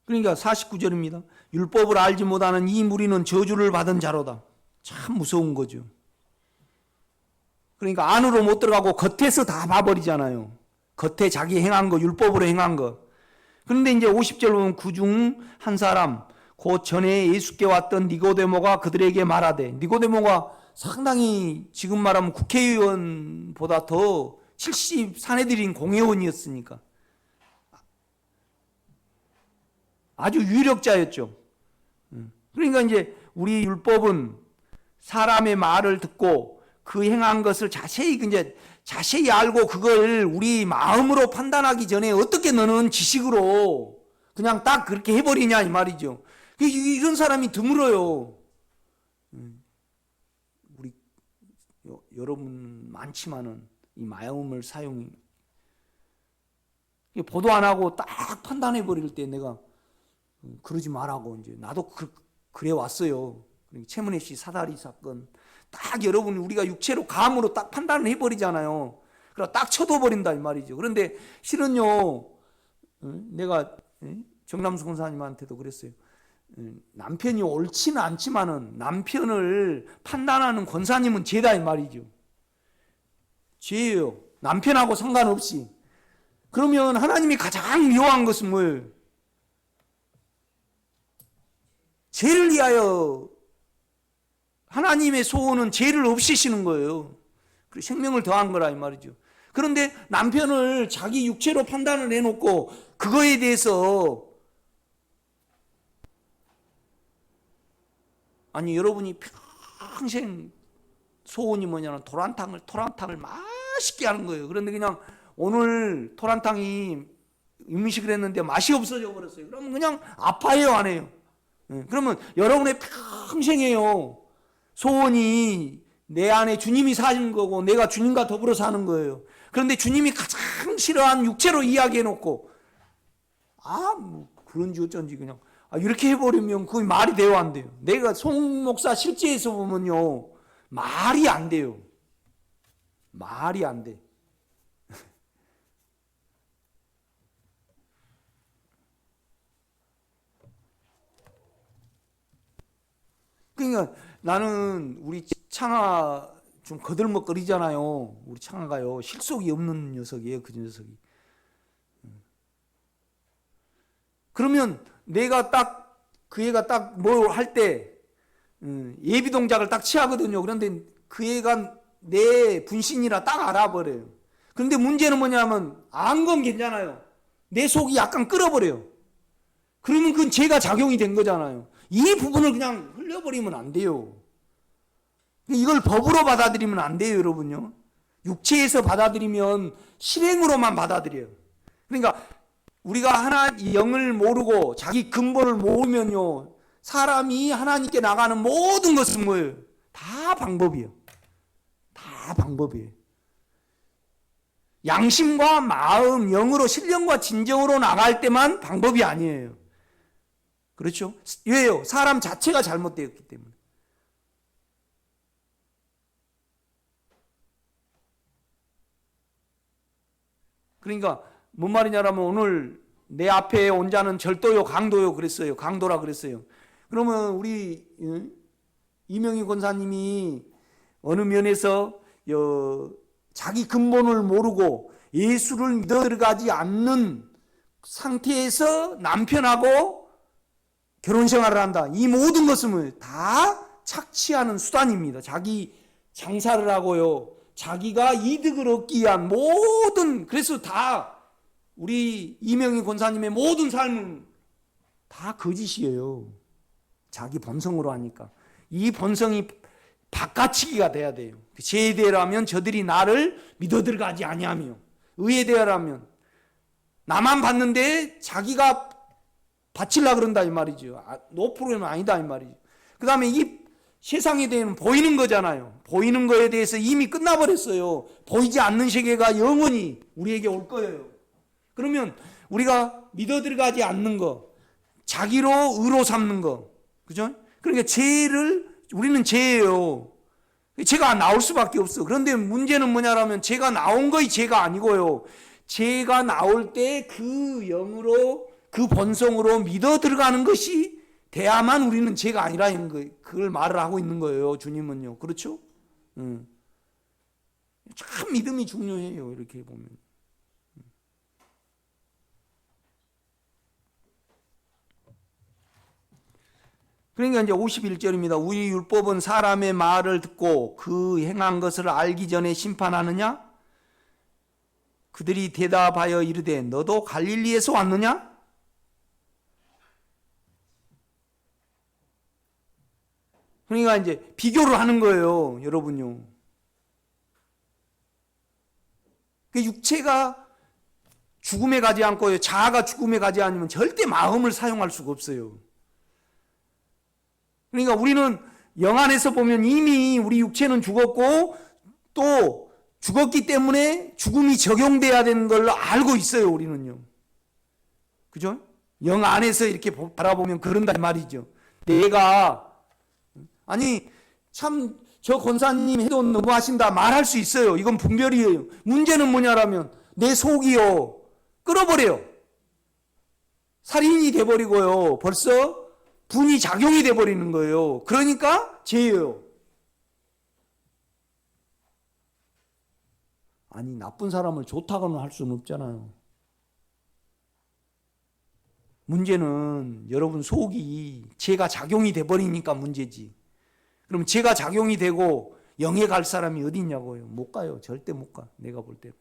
그러니까 49절입니다. 율법을 알지 못하는 이 무리는 저주를 받은 자로다. 참 무서운 거죠. 그러니까 안으로 못 들어가고 겉에서 다 봐버리잖아요. 겉에 자기 행한 거, 율법으로 행한 거. 그런데 이제 50절 보면 그 중 한 사람, 곧 전에 예수께 왔던 니고데모가 그들에게 말하되, 니고데모가 상당히 지금 말하면 국회의원보다 더 70 사내들인 공회원이었으니까 아주 유력자였죠. 그러니까 이제 우리 율법은 사람의 말을 듣고 그 행한 것을 자세히 알고 그걸 우리 마음으로 판단하기 전에 어떻게 너는 지식으로 그냥 딱 그렇게 해버리냐 이 말이죠. 이런 사람이 드물어요. 우리 여러분 많지만은 이 마음을 보도 안 하고 딱 판단해 버릴 때 내가 그러지 말라고 이제 나도 그래 왔어요. 최문혜 씨 사다리 사건 딱 여러분 우리가 육체로 감으로 딱 판단을 해버리잖아요. 그래서 딱 쳐둬버린다 이 말이죠. 그런데 실은요, 내가 정남수 권사님한테도 그랬어요. 남편이 옳지는 않지만은 남편을 판단하는 권사님은 죄다 이 말이죠. 죄예요. 남편하고 상관없이. 그러면 하나님이 가장 미워한 것은 뭐예요? 죄를 위하여 하나님의 소원은 죄를 없애시는 거예요. 그리고 생명을 더한 거라 이 말이죠. 그런데 남편을 자기 육체로 판단을 해놓고 그거에 대해서 아니 여러분이 평생 소원이 뭐냐면 토란탕을 맛있게 하는 거예요. 그런데 그냥 오늘 토란탕이 음식을 했는데 맛이 없어져 버렸어요. 그러면 그냥 아파해요, 안 해요? 그러면 여러분의 평생에요 소원이 내 안에 주님이 사는 거고 내가 주님과 더불어 사는 거예요. 그런데 주님이 가장 싫어하는 육체로 이야기해놓고 뭐 그런지 어쩐지 그냥 이렇게 해버리면 그게 말이 돼요, 안 돼요? 내가 송 목사 실제에서 보면요 말이 안 돼요. 말이 안 돼. 그러니까 나는 우리 창아 좀 거들먹거리잖아요. 우리 창아가요 실속이 없는 녀석이에요. 그 녀석이. 그러면 내가 딱 그 애가 딱 뭘 할 때 예비 동작을 딱 취하거든요. 그런데 그 애가 내 분신이라 딱 알아버려요. 그런데 문제는 뭐냐면 안 건 괜찮아요. 내 속이 약간 끓어버려요. 그러면 그건 죄가 작용이 된 거잖아요. 이 부분을 그냥 흘려버리면 안 돼요. 이걸 법으로 받아들이면 안 돼요, 여러분요. 육체에서 받아들이면 실행으로만 받아들여요. 그러니까 우리가 하나님 영을 모르고 자기 근본을 모르면요, 사람이 하나님께 나가는 모든 것은 뭐예요? 다 방법이에요. 다 방법이에요. 양심과 마음, 영으로 신령과 진정으로 나갈 때만 방법이 아니에요. 그렇죠? 왜요? 사람 자체가 잘못되었기 때문에. 그러니까 뭔 말이냐면 오늘 내 앞에 온 자는 절도요 강도요 그랬어요. 강도라 그랬어요. 그러면 우리 이명희 권사님이 어느 면에서 자기 근본을 모르고 예수를 믿어 들어가지 않는 상태에서 남편하고 결혼 생활을 한다. 이 모든 것은 다 착취하는 수단입니다. 자기 장사를 하고요. 자기가 이득을 얻기 위한 모든, 그래서 다 우리 이명희 권사님의 모든 삶은 다 거짓이에요. 자기 본성으로 하니까. 이 본성이 바깥치기가 돼야 돼요. 죄에 대하면 저들이 나를 믿어 들어가지 아니하며, 의에 대하면 나만 받는데 자기가 바치려고 그런다 이 말이죠. 노프로는 아니다 이 말이죠. 그 다음에 이 세상에 대해서는 보이는 거잖아요. 보이는 거에 대해서 이미 끝나버렸어요. 보이지 않는 세계가 영원히 우리에게 올 거예요. 그러면 우리가 믿어 들어가지 않는 거, 자기로 의로 삼는 거, 그죠? 그러니까 우리는 죄예요. 죄가 나올 수밖에 없어. 그런데 문제는 뭐냐라면 죄가 나온 거이 죄가 아니고요. 죄가 나올 때 그 영으로, 그 본성으로 믿어 들어가는 것이 돼야만 우리는 죄가 아니라는 거예요. 그걸 말을 하고 있는 거예요. 주님은요. 그렇죠? 참 믿음이 중요해요. 이렇게 보면. 그러니까 이제 51절입니다. 우리 율법은 사람의 말을 듣고 그 행한 것을 알기 전에 심판하느냐? 그들이 대답하여 이르되 너도 갈릴리에서 왔느냐? 그러니까 이제 비교를 하는 거예요, 여러분요. 그 육체가 죽음에 가지 않고요, 자아가 죽음에 가지 않으면 절대 마음을 사용할 수가 없어요. 그러니까 우리는 영 안에서 보면 이미 우리 육체는 죽었고 또 죽었기 때문에 죽음이 적용돼야 되는 걸 알고 있어요, 우리는요. 그죠? 영 안에서 이렇게 바라보면 그런다 말이죠. 내가 아니 참 저 권사님 해도 너무하신다 말할 수 있어요. 이건 분별이에요. 문제는 뭐냐라면 내 속이요 끓어버려요. 살인이 돼버리고요. 벌써 분이 작용이 돼버리는 거예요. 그러니까 죄예요. 아니 나쁜 사람을 좋다고는 할 수는 없잖아요. 문제는 여러분 속이 죄가 작용이 돼버리니까 문제지. 그럼 죄가 작용이 되고 영에 갈 사람이 어디 있냐고요. 못 가요. 절대 못 가. 내가 볼 때.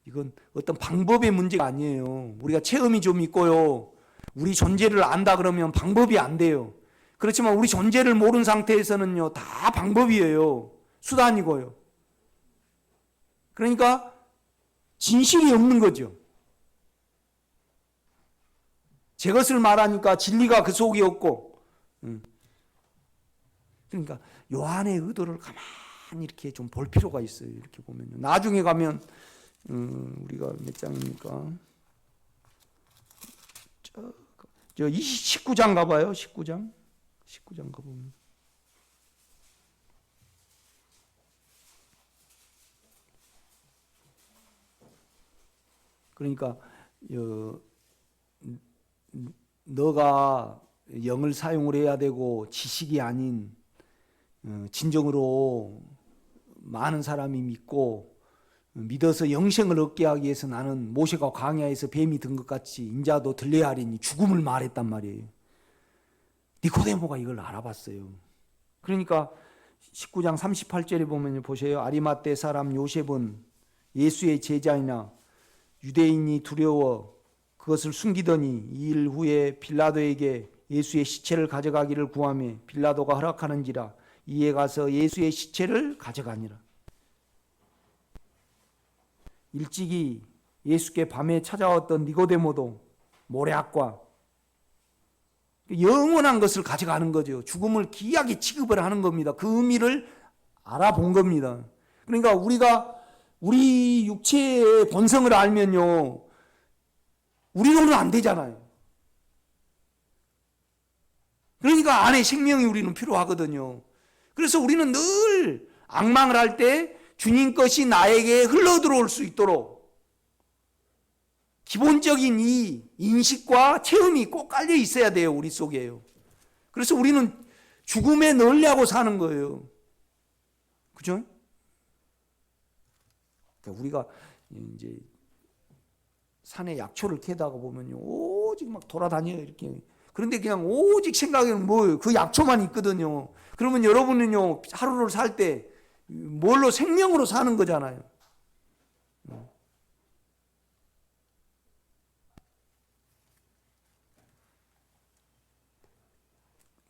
이건 어떤 방법의 문제가 아니에요. 우리가 체험이 좀 있고요. 우리 존재를 안다 그러면 방법이 안 돼요. 그렇지만 우리 존재를 모르는 상태에서는요, 다 방법이에요. 수단이고요. 그러니까 진실이 없는 거죠. 제 것을 말하니까 진리가 그 속에 없고, 그러니까 요한의 의도를 가만히 이렇게 좀 볼 필요가 있어요. 이렇게 보면요. 나중에 가면 우리가 몇 장입니까? 저 19장 가봐요. 19장 가보면. 그러니까 너가 영을 사용을 해야 되고 지식이 아닌 진정으로 많은 사람이 믿어서 영생을 얻게 하기 위해서 나는 모세가 광야에서 뱀이 든 것 같이 인자도 들려야 하리니 죽음을 말했단 말이에요. 니코데모가 이걸 알아봤어요. 그러니까 19장 38절에 보면 보세요. 아리마떼 사람 요셉은 예수의 제자이나 유대인이 두려워 그것을 숨기더니 2일 후에 빌라도에게 예수의 시체를 가져가기를 구하며 빌라도가 허락하는지라 이에 가서 예수의 시체를 가져가니라. 일찍이 예수께 밤에 찾아왔던 니고데모도 모략과 영원한 것을 가져가는 거죠. 죽음을 귀하게 취급을 하는 겁니다. 그 의미를 알아본 겁니다. 그러니까 우리 육체의 본성을 알면요, 우리로는 안 되잖아요. 그러니까 안에 생명이 우리는 필요하거든요. 그래서 우리는 늘 앙망을 할 때 주님 것이 나에게 흘러들어올 수 있도록 기본적인 이 인식과 체험이 꼭 깔려 있어야 돼요. 우리 속에요. 그래서 우리는 죽음에 넣으려고 사는 거예요. 그죠? 그러니까 우리가 이제 산에 약초를 캐다가 보면요, 오직 막 돌아다녀요. 이렇게. 그런데 그냥 오직 생각에는 뭐예요? 그 약초만 있거든요. 그러면 여러분은요, 하루를 살 때 뭘로 생명으로 사는 거잖아요.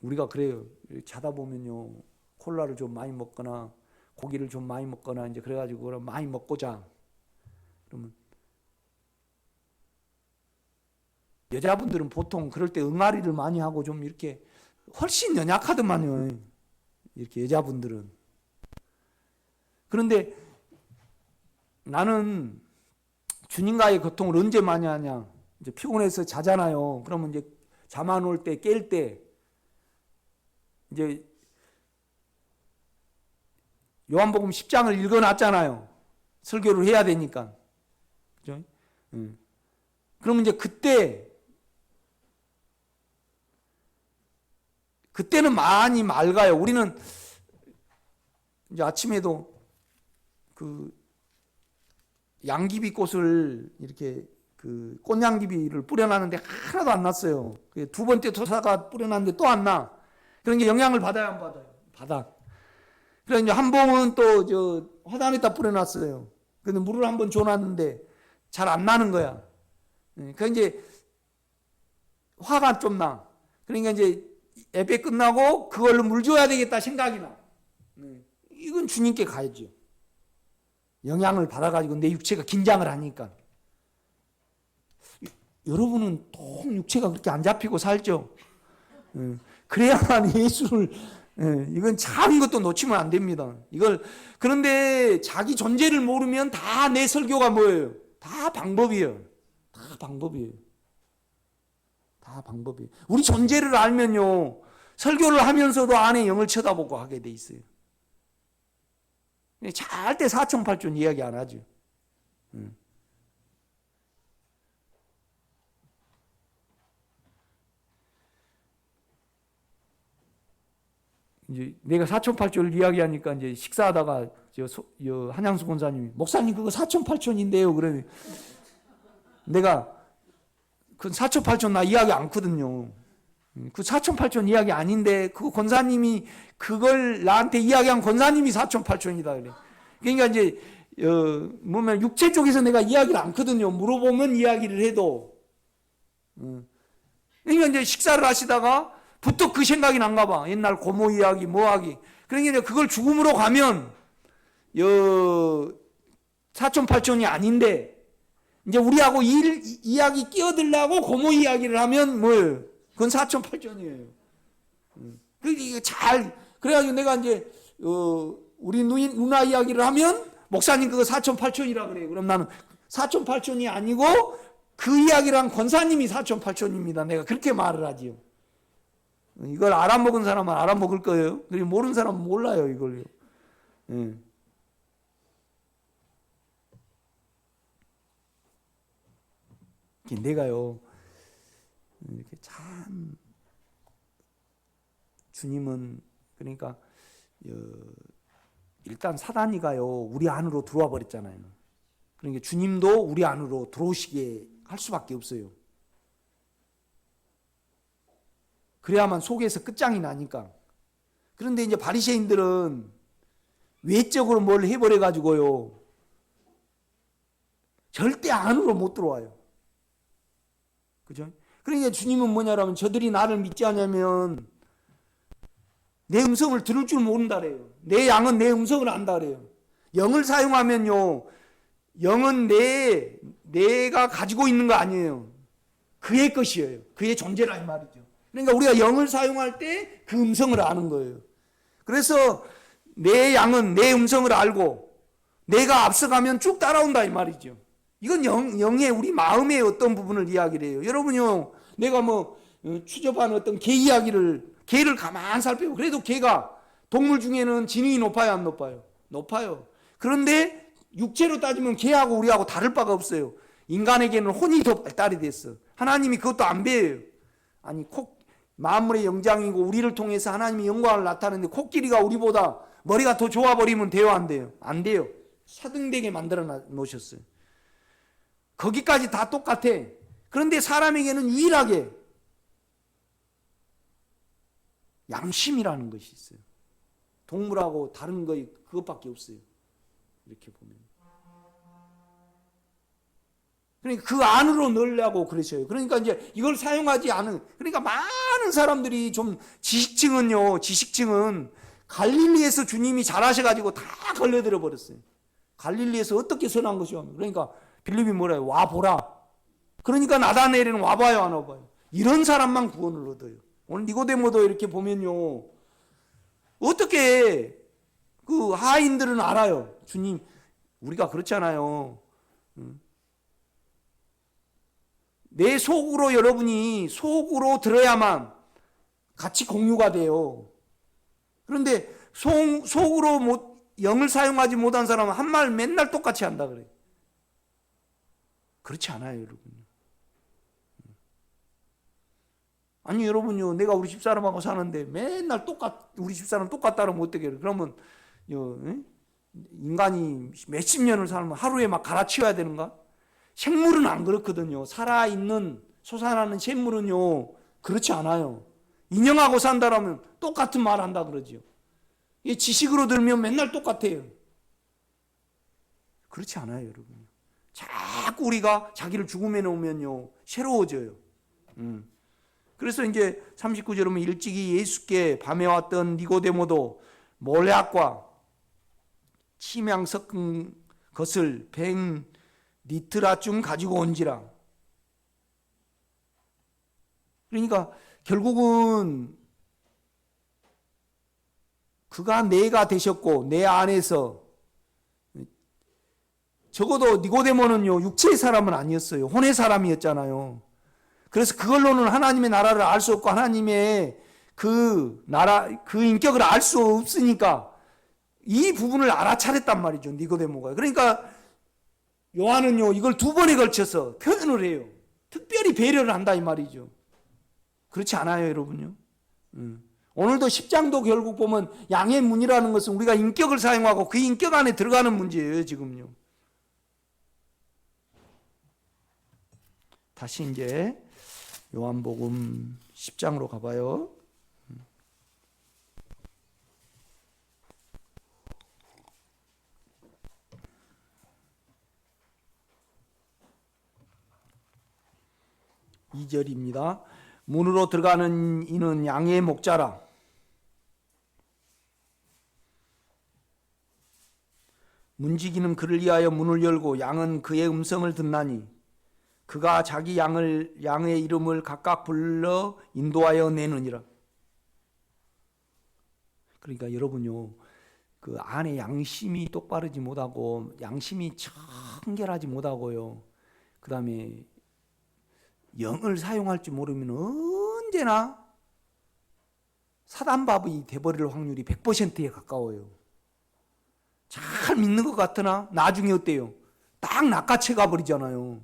우리가 그래요. 자다 보면요, 콜라를 좀 많이 먹거나 고기를 좀 많이 먹거나 이제 그래가지고 그럼 많이 먹고 자. 그러면 여자분들은 보통 그럴 때 응아리를 많이 하고 좀 이렇게 훨씬 연약하더만요. 이렇게 여자분들은. 그런데 나는 주님과의 고통을 언제 많이 하냐? 이제 피곤해서 자잖아요. 그러면 이제 잠 안 올 때, 깰 때 이제 요한복음 10장을 읽어놨잖아요. 설교를 해야 되니까. 그죠? 그러면 이제 그때는 많이 맑아요. 우리는 이제 아침에도 그 양귀비 꽃을 이렇게 그 꽃양귀비를 뿌려놨는데 하나도 안 났어요. 두 번째 토사가 뿌려놨는데 또 안 나. 그러니까 영향을 받아요, 안 받아요? 받아. 그래서 이제 한 봉은 또 저 화단에다 뿌려놨어요. 근데 물을 한번 줘놨는데 잘 안 나는 거야. 그러니까 이제 화가 좀 나. 그러니까 이제 예배 끝나고 그걸로 물 줘야 되겠다 생각이 나. 이건 주님께 가야죠. 영향을 받아가지고 내 육체가 긴장을 하니까. 여러분은 통 육체가 그렇게 안 잡히고 살죠. 그래야만 예수를, 이건 작은 것도 놓치면 안 됩니다. 그런데 자기 존재를 모르면 다 내 설교가 뭐예요? 다 방법이에요. 다 방법이에요. 다 방법이에요. 우리 존재를 알면요, 설교를 하면서도 안에 영을 쳐다보고 하게 돼 있어요. 절대 사천팔천 이야기 안 하죠. 이제 내가 사천팔천을 이야기하니까 이제 식사하다가 한양수 권사님이 목사님 그거 사천팔천인데요. 그러면 내가 그 사천팔천 나 이야기 않거든요. 그 사촌팔촌 이야기 아닌데 그 권사님이 그걸 나한테 이야기한 권사님이 사촌팔촌이다 그래. 그러니까 이제 뭐면 육체 쪽에서 내가 이야기를 않거든요. 물어보면 이야기를 해도. 그러니까 이제 식사를 하시다가 부터 그 생각이 난가 봐. 옛날 고모 이야기 뭐하기. 그러니까 이제 그걸 죽음으로 가면 사촌팔촌이 아닌데 이제 우리하고 이야기 끼어들라고 고모 이야기를 하면 뭐예요? 그건 사촌팔촌이에요. 그래가지고 내가 이제 우리 누나 이야기를 하면 목사님 그거 사촌팔촌이라 그래요. 그럼 나는 사촌팔촌이 아니고 그 이야기를 한 권사님이 사촌팔촌입니다. 내가 그렇게 말을 하지요. 이걸 알아먹은 사람은 알아먹을 거예요. 그리고 모르는 사람은 몰라요 이걸요. 예. 내가요 이렇게 참 주님은 그러니까 일단 사단이가요 우리 안으로 들어와 버렸잖아요. 그러니까 주님도 우리 안으로 들어오시게 할 수밖에 없어요. 그래야만 속에서 끝장이 나니까. 그런데 이제 바리새인들은 외적으로 뭘 해버려 가지고요 절대 안으로 못 들어와요. 그죠? 그러니까 주님은 뭐냐라면 저들이 나를 믿지 않으면 내 음성을 들을 줄 모른다 그래요. 내 양은 내 음성을 안다 그래요. 영을 사용하면요 영은 내가 가지고 있는 거 아니에요. 그의 것이에요. 그의 존재라 이 말이죠. 그러니까 우리가 영을 사용할 때 그 음성을 아는 거예요. 그래서 내 양은 내 음성을 알고 내가 앞서가면 쭉 따라온다 이 말이죠. 이건 영의 우리 마음의 어떤 부분을 이야기를 해요. 여러분요 내가 추접한 어떤 개를 가만 살펴보고 그래도 개가 동물 중에는 지능이 높아요 안 높아요? 높아요. 그런데 육체로 따지면 개하고 우리하고 다를 바가 없어요. 인간에게는 혼이 더 발달이 됐어. 하나님이 그것도 안 배워요. 아니 만물의 영장이고 우리를 통해서 하나님의 영광을 나타내는데 코끼리가 우리보다 머리가 더 좋아버리면 돼요 안 돼요? 안 돼요. 사등되게 만들어 놓으셨어요. 거기까지 다 똑같아. 그런데 사람에게는 유일하게 양심이라는 것이 있어요. 동물하고 다른 거 그것밖에 없어요. 이렇게 보면. 그러니까 그 안으로 넣으려고 그러셔요. 그러니까 이제 이걸 사용하지 않은, 그러니까 많은 사람들이 좀 지식층은 갈릴리에서 주님이 잘하셔가지고 다 걸려들어 버렸어요. 갈릴리에서 어떻게 선한 것이요? 그러니까 빌립이 뭐래요? 와보라. 그러니까 나다나엘은 와봐요, 안 와봐요? 이런 사람만 구원을 얻어요. 오늘 니고데모도 이렇게 보면요. 어떻게 그 하인들은 알아요. 주님, 우리가 그렇잖아요. 내 속으로 여러분이 속으로 들어야만 같이 공유가 돼요. 그런데 속으로 영을 사용하지 못한 사람은 한 말 맨날 똑같이 한다 그래요. 그렇지 않아요, 여러분. 아니 여러분요, 내가 우리 집사람하고 사는데 맨날 우리 집사람 똑같다 그러면 어떻게 해요? 그러면 인간이 몇십 년을 살면 하루에 막 갈아치워야 되는가? 생물은 안 그렇거든요. 살아있는 솟아나는 생물은요 그렇지 않아요. 인형하고 산다라면 똑같은 말 한다 그러죠. 이 지식으로 들면 맨날 똑같아요. 그렇지 않아요, 여러분. 자꾸 우리가 자기를 죽음에 놓으면요 새로워져요. 그래서 이제 39절에 보면 일찍이 예수께 밤에 왔던 니고데모도 몰약과 침향 섞은 것을 100리트라쯤 가지고 온지라. 그러니까 결국은 그가 내가 되셨고 내 안에서, 적어도 니고데모는요 육체의 사람은 아니었어요. 혼의 사람이었잖아요. 그래서 그걸로는 하나님의 나라를 알 수 없고 하나님의 그 나라, 그 인격을 알 수 없으니까 이 부분을 알아차렸단 말이죠, 니고데모가. 그러니까 요한은요 이걸 두 번에 걸쳐서 표현을 해요. 특별히 배려를 한다 이 말이죠. 그렇지 않아요, 여러분요? 오늘도 10장도 결국 보면 양의 문이라는 것은 우리가 인격을 사용하고 그 인격 안에 들어가는 문제예요, 지금요. 다시 이제 요한복음 10장으로 가봐요. 이 절입니다. 문으로 들어가는 이는 양의 목자라. 문지기는 그를 위하여 문을 열고 양은 그의 음성을 듣나니 그가 자기 양의 이름을 각각 불러 인도하여 내느니라. 그러니까 여러분요, 그 안에 양심이 똑바르지 못하고 양심이 청결하지 못하고요, 그 다음에 영을 사용할 줄 모르면 언제나 사단밥이 돼버릴 확률이 100%에 가까워요. 잘 믿는 것 같으나 나중에 어때요? 딱 낚아채 가버리잖아요.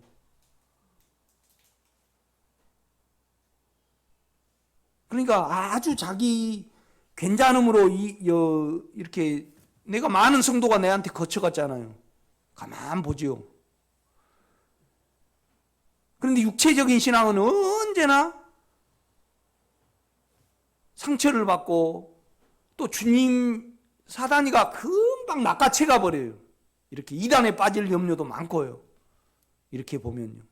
그러니까 아주 자기 괜찮음으로 이렇게 내가 많은 성도가 내한테 거쳐갔잖아요. 가만 보지요. 그런데 육체적인 신앙은 언제나 상처를 받고 또 주님 사단이가 금방 낚아채가 버려요. 이렇게 이단에 빠질 염려도 많고요. 이렇게 보면요.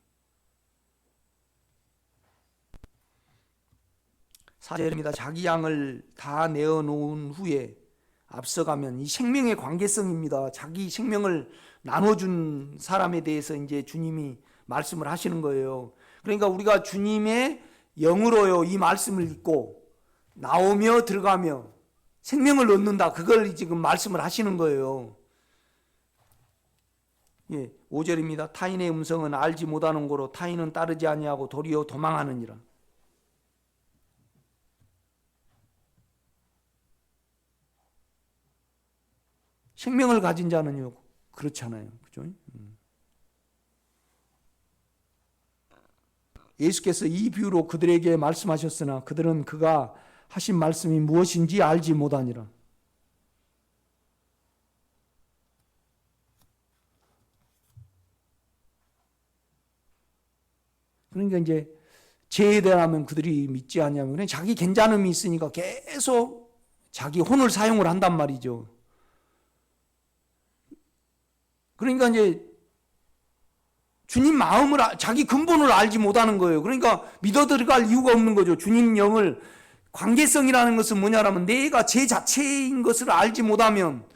4절입니다. 자기 양을 다 내어놓은 후에 앞서가면 이 생명의 관계성입니다. 자기 생명을 나눠준 사람에 대해서 이제 주님이 말씀을 하시는 거예요. 그러니까 우리가 주님의 영으로요, 이 말씀을 읽고 나오며 들어가며 생명을 얻는다. 그걸 지금 말씀을 하시는 거예요. 예, 5절입니다. 타인의 음성은 알지 못하는 거로 타인은 따르지 아니하고 도리어 도망하느니라. 생명을 가진 자는요, 그렇잖아요. 그죠? 예수께서 이 비유로 그들에게 말씀하셨으나 그들은 그가 하신 말씀이 무엇인지 알지 못하니라. 그러니까 이제 죄에 대하면 그들이 믿지 않냐면 자기 괜찮음이 있으니까 계속 자기 혼을 사용을 한단 말이죠. 그러니까 이제 주님 마음을 자기 근본을 알지 못하는 거예요. 그러니까 믿어 들어갈 이유가 없는 거죠. 주님 영을 관계성이라는 것은 뭐냐라면 내가 제 자체인 것을 알지 못하면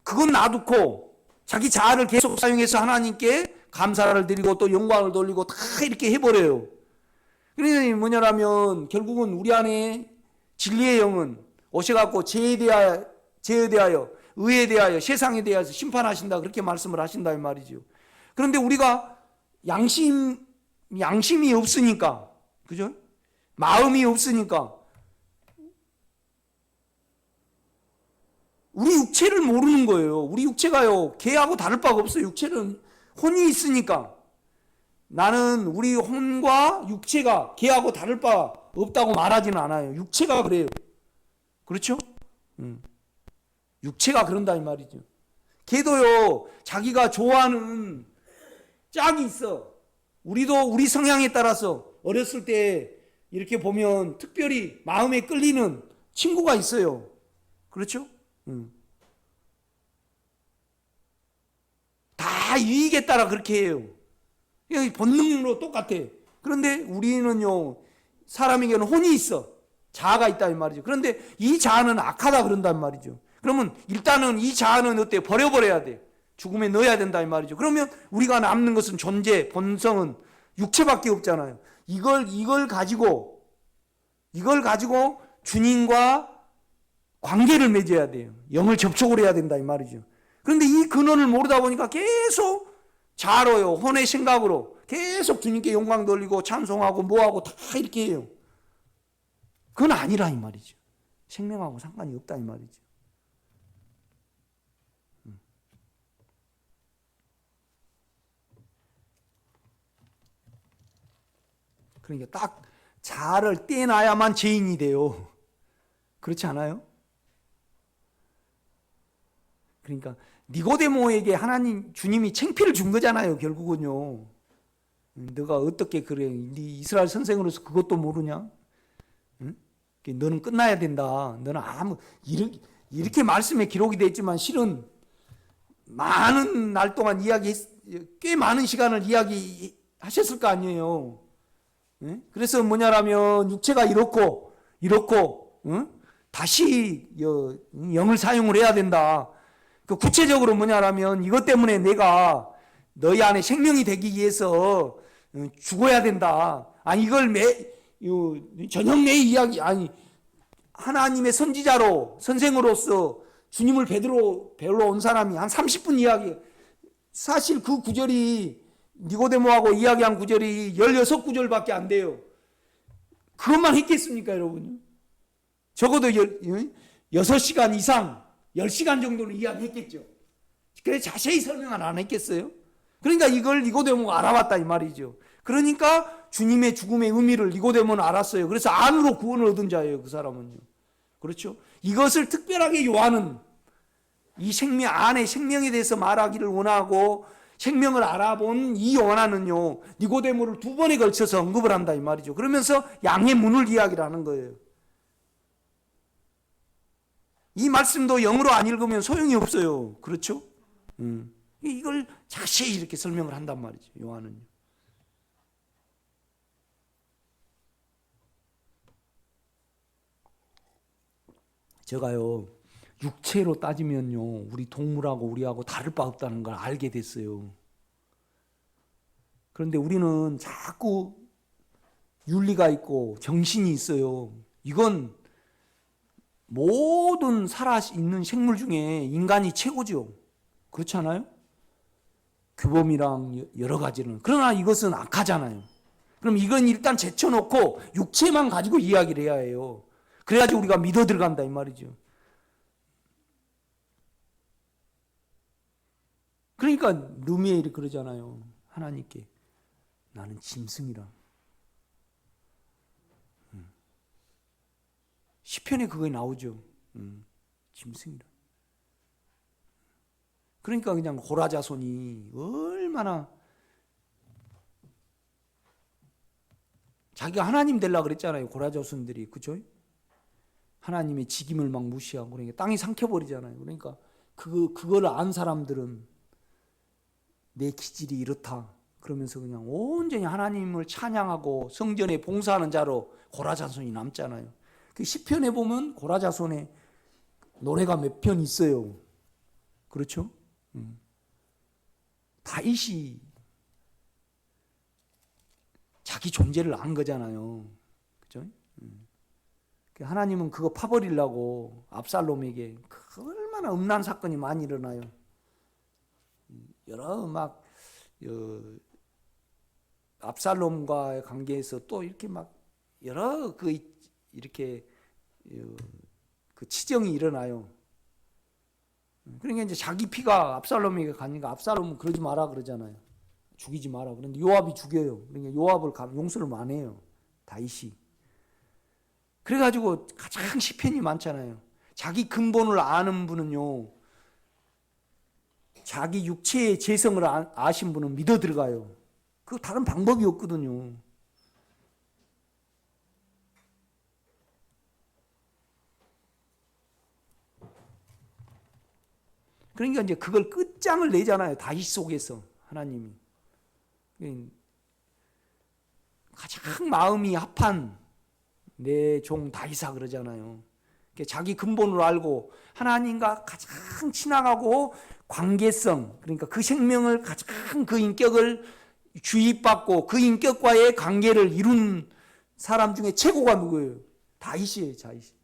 그건 놔두고 자기 자아를 계속 사용해서 하나님께 감사를 드리고 또 영광을 돌리고 다 이렇게 해버려요. 그러니 뭐냐라면 결국은 우리 안에 진리의 영은 오셔갖고 죄에 대하여 의에 대하여 세상에 대해서 심판하신다 그렇게 말씀을 하신다 이 말이죠. 그런데 우리가 양심이 없으니까, 그죠? 마음이 없으니까 우리 육체를 모르는 거예요. 우리 육체가요, 개하고 다를 바가 없어요. 육체는 혼이 있으니까. 나는 우리 혼과 육체가 개하고 다를 바 없다고 말하지는 않아요. 육체가 그래요. 그렇죠? 육체가 그런다 이 말이죠. 개도요, 자기가 좋아하는 짝이 있어. 우리도 우리 성향에 따라서 어렸을 때 이렇게 보면 특별히 마음에 끌리는 친구가 있어요. 그렇죠? 다 이익에 따라 그렇게 해요. 본능으로 똑같아. 그런데 우리는요, 사람에게는 혼이 있어. 자아가 있다 이 말이죠. 그런데 이 자아는 악하다 그런단 말이죠. 그러면 일단은 이 자아는 어때? 버려버려야 돼. 죽음에 넣어야 된다 이 말이죠. 그러면 우리가 남는 것은 존재, 본성은 육체밖에 없잖아요. 이걸 가지고 주님과 관계를 맺어야 돼요. 영을 접촉을 해야 된다 이 말이죠. 그런데 이 근원을 모르다 보니까 계속 자로요, 혼의 생각으로 계속 주님께 영광 돌리고 찬송하고 뭐하고 다 이렇게 해요. 그건 아니라 이 말이죠. 생명하고 상관이 없다 이 말이죠. 그러니까 딱 자아를 떼놔야만 죄인이 돼요. 그렇지 않아요? 그러니까 니고데모에게 하나님 주님이 창피를 준 거잖아요. 결국은요. 너가 어떻게 그래? 네 이스라엘 선생으로서 그것도 모르냐? 응? 너는 끝나야 된다. 너는 이렇게 말씀에 기록이 되어 있지만 실은 많은 날 동안 꽤 많은 시간을 이야기하셨을 거 아니에요. 응? 그래서 뭐냐라면 육체가 이렇고 응? 다시 영을 사용을 해야 된다. 그 구체적으로 뭐냐라면 이것 때문에 내가 너희 안에 생명이 되기 위해서 죽어야 된다. 아니 이걸 저녁 내 이야기 아니 하나님의 선생으로서 주님을 배우러 온 사람이 한 30분 이야기. 사실 그 구절이 니고데모하고 이야기한 구절이 16구절밖에 안 돼요. 그것만 했겠습니까, 여러분? 적어도 6시간 이상, 10시간 정도는 이야기했겠죠. 그래 자세히 설명은 안 했겠어요? 그러니까 이걸 니고데모가 알아봤다 이 말이죠. 그러니까 주님의 죽음의 의미를 니고데모는 알았어요. 그래서 안으로 구원을 얻은 자예요, 그 사람은요. 그렇죠? 이것을 특별하게 요한은 이 생명 안에 생명에 대해서 말하기를 원하고 생명을 알아본 이 요한은요 니고데모를 2번에 걸쳐서 언급을 한다 이 말이죠. 그러면서 양의 문을 이야기를 하는 거예요. 이 말씀도 영어로 안 읽으면 소용이 없어요. 그렇죠? 이걸 자세히 이렇게 설명을 한단 말이죠. 요한은요. 제가요 육체로 따지면요 우리 동물하고 우리하고 다를 바 없다는 걸 알게 됐어요. 그런데 우리는 자꾸 윤리가 있고 정신이 있어요. 이건 모든 살아있는 생물 중에 인간이 최고죠. 그렇지 않아요? 규범이랑 여러 가지는. 그러나 이것은 악하잖아요. 그럼 이건 일단 제쳐놓고 육체만 가지고 이야기를 해야 해요. 그래야지 우리가 믿어 들어간다 이 말이죠. 그러니까 르미엘이 그러잖아요. 하나님께 나는 짐승이라. 시편에 그게 나오죠. 짐승이라. 그러니까 그냥 고라자손이 얼마나 자기가 하나님 되려고 그랬잖아요. 고라자손들이. 그죠? 하나님의 직임을 막 무시하고 그러니까 땅이 삼켜버리잖아요. 그러니까 그걸 안 사람들은 내 기질이 이렇다. 그러면서 그냥 온전히 하나님을 찬양하고 성전에 봉사하는 자로 고라자손이 남잖아요. 그 시편에 보면 고라자손의 노래가 몇 편 있어요. 그렇죠? 다윗이 자기 존재를 안 거잖아요. 그죠? 하나님은 그거 파버리려고 압살롬에게 얼마나 음란 사건이 많이 일어나요. 여러 막 압살롬과의 관계에서 또 이렇게 막 여러 이렇게 그 치정이 일어나요. 그러니까 이제 자기 피가 압살롬에게 가니까 압살롬은 그러지 마라 그러잖아요. 죽이지 마라. 그런데 요압이 죽여요. 그러니까 요압을 용서를 안 해요. 다윗이. 그래가지고 가장 시편이 많잖아요. 자기 근본을 아는 분은요. 자기 육체의 재성을 아신 분은 믿어 들어가요. 그 다른 방법이 없거든요. 그러니까 이제 그걸 끝장을 내잖아요. 다윗 속에서 하나님이. 가장 마음이 합한 내 종 다윗아 그러잖아요. 자기 근본을 알고 하나님과 가장 친하고 관계성, 그러니까 그 생명을 가장 그 인격을 주입받고 그 인격과의 관계를 이룬 사람 중에 최고가 누구예요? 다윗이에요. 다윗.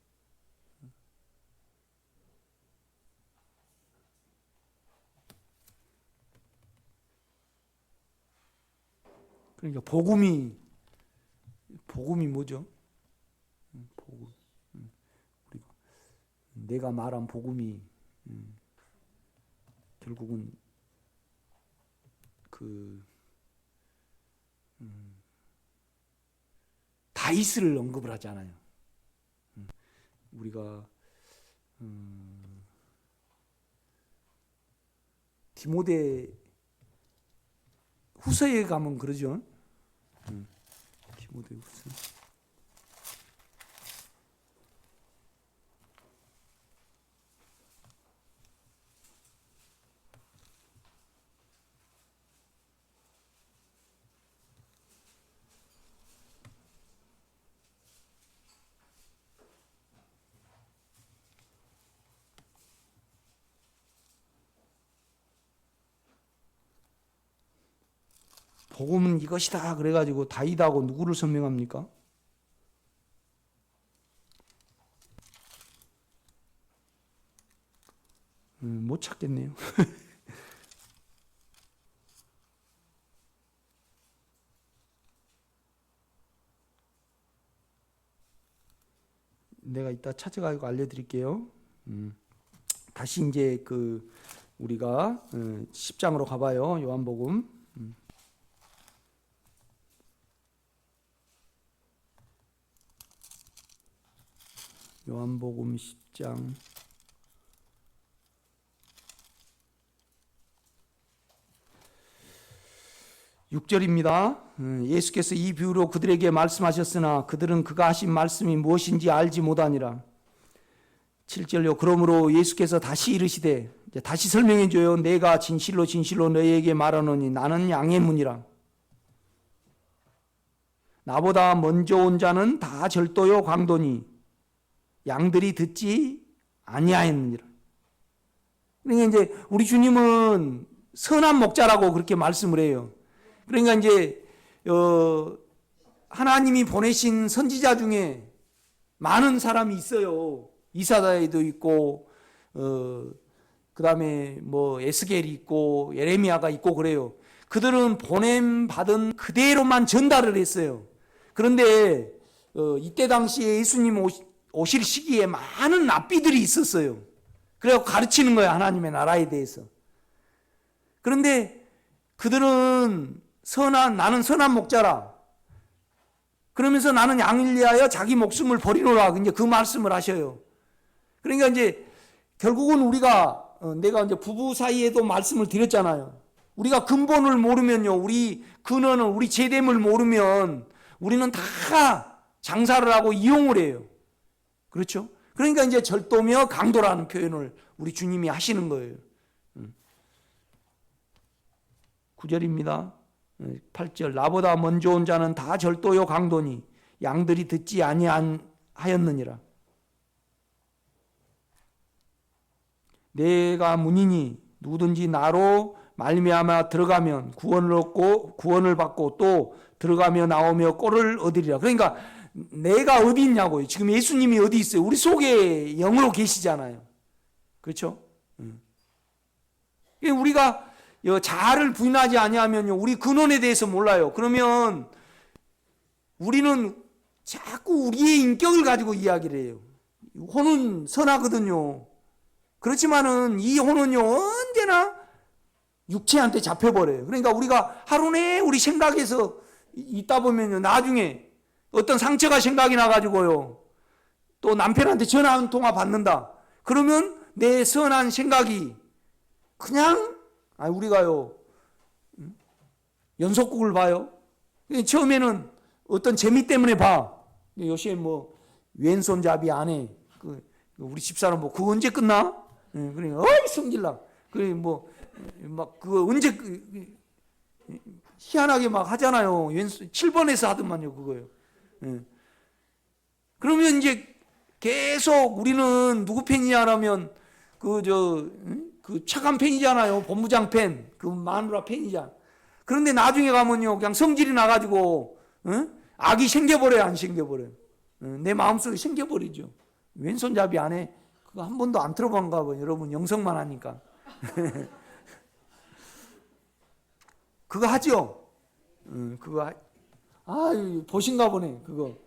그러니까 복음이 뭐죠? 복음. 우리가 내가 말한 복음이 결국은 다윗을 언급을 하잖아요. 우리가 디모데 후서에 가면 그러죠. 디모데후서. 복음은 이것이다 그래가지고 다윗하고 누구를 설명합니까? 못 찾겠네요. 내가 이따 찾아가지고 알려드릴게요. 다시 이제 우리가 10장으로 가봐요. 요한복음. 요한복음 10장 6절입니다. 예수께서 이 비유로 그들에게 말씀하셨으나 그들은 그가 하신 말씀이 무엇인지 알지 못하니라. 7절요. 그러므로 예수께서 다시 이르시되, 다시 설명해 줘요. 내가 진실로 진실로 너희에게 말하노니 나는 양의 문이라. 나보다 먼저 온 자는 다 절도요 강도니 양들이 듣지 아니하였느니라. 그러니까 이제 우리 주님은 선한 목자라고 그렇게 말씀을 해요. 그러니까 이제 하나님이 보내신 선지자 중에 많은 사람이 있어요. 이사야도 있고 그다음에 뭐 에스겔이 있고 예레미야가 있고 그래요. 그들은 보냄 받은 그대로만 전달을 했어요. 그런데 이때 당시에 예수님 오실 시기에 많은 랍비들이 있었어요. 그래서 가르치는 거예요. 하나님의 나라에 대해서. 그런데 그들은 나는 선한 목자라. 그러면서 나는 양을 위하여 자기 목숨을 버리노라. 이제 그 말씀을 하셔요. 그러니까 이제 결국은 내가 이제 부부 사이에도 말씀을 드렸잖아요. 우리가 근본을 모르면요. 우리 근원을, 우리 제됨을 모르면 우리는 다 장사를 하고 이용을 해요. 그렇죠? 그러니까 이제 절도며 강도라는 표현을 우리 주님이 하시는 거예요. 9절입니다. 8절. 나보다 먼저 온 자는 다 절도요 강도니 양들이 듣지 아니하였느니라. 내가 문이니 누구든지 나로 말미암아 들어가면 구원을 받고 또 들어가며 나오며 꼴을 얻으리라. 그러니까 내가 어디 있냐고요. 지금 예수님이 어디 있어요? 우리 속에 영으로 계시잖아요. 그렇죠? 우리가 자아를 부인하지 아니하면요, 우리 근원에 대해서 몰라요. 그러면 우리는 자꾸 우리의 인격을 가지고 이야기를 해요. 혼은 선하거든요. 그렇지만은 이 혼은요 언제나 육체한테 잡혀버려요. 그러니까 우리가 하루 내에 우리 생각에서 있다 보면요, 나중에 어떤 상처가 생각이 나가지고요, 또 남편한테 전화 한 통화 받는다. 그러면 내 선한 생각이 그냥 우리가요 연속극을 봐요. 처음에는 어떤 재미 때문에 봐. 요새 뭐 왼손잡이 아내 우리 집사람 그거 언제 끝나? 그러니까 어이 성질나. 그래 막 그거 언제 희한하게 막 하잖아요. 7번에서 하더만요 그거요. 그러면 이제 계속 우리는 누구 팬이냐라면 그 착한 팬이잖아요. 본부장 팬, 그 마누라 팬이잖아. 그런데 나중에 가면요 그냥 성질이 나가지고 악이 생겨버려요, 안 생겨버려요? 내 마음속에 생겨버리죠. 왼손잡이 안에 그거 한 번도 안 들어본가 봐요. 여러분 영성만 하니까. 그거 하죠? 그거 보신가 보네 그거.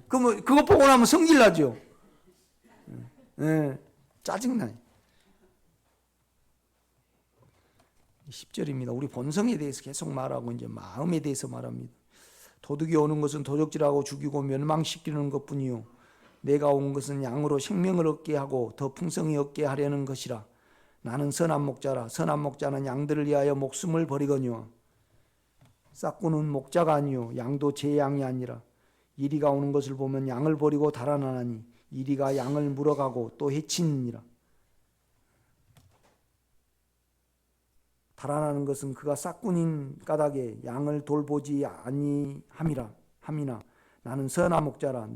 그거 보고 나면 성질 나죠? 짜증나요. 10절입니다. 우리 본성에 대해서 계속 말하고 이제 마음에 대해서 말합니다. 도둑이 오는 것은 도적질하고 죽이고 멸망시키는 것뿐이요 내가 온 것은 양으로 생명을 얻게 하고 더 풍성히 얻게 하려는 것이라. 나는 선한 목자라. 선한 목자는 양들을 위하여 목숨을 버리거니와. 싹구는 목자가 아니요 양도 제 양이 아니라 이리가 오는 것을 보면 양을 버리고 달아나니 이리가 양을 물어가고 또 해치니라. 달아나는 것은 그가 싹꾼인 까닭에 양을 돌보지 아니함이라 함이나 나는 선한 목자라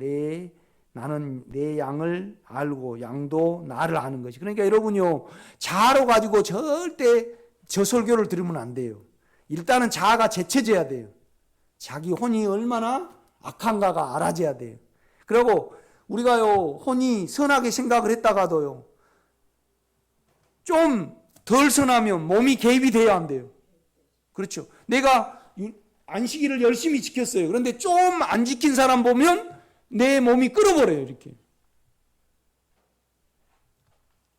나는 내 양을 알고 양도 나를 아는 것이. 그러니까 여러분요, 자아로 가지고 절대 저 설교를 들으면 안 돼요. 일단은 자아가 제쳐져야 돼요. 자기 혼이 얼마나 악한가가 알아져야 돼요. 그리고 우리가요, 혼이 선하게 생각을 했다가도요, 좀 덜 선하면 몸이 개입이 돼야 안 돼요. 그렇죠. 내가 안식일을 열심히 지켰어요. 그런데 좀 안 지킨 사람 보면 내 몸이 끓어버려요, 이렇게.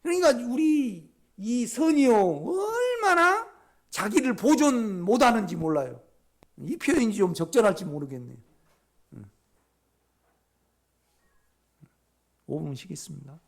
그러니까 우리 이 선이요, 얼마나 자기를 보존 못하는지 몰라요. 이 표현이 좀 적절할지 모르겠네요. 5분 쉬겠습니다.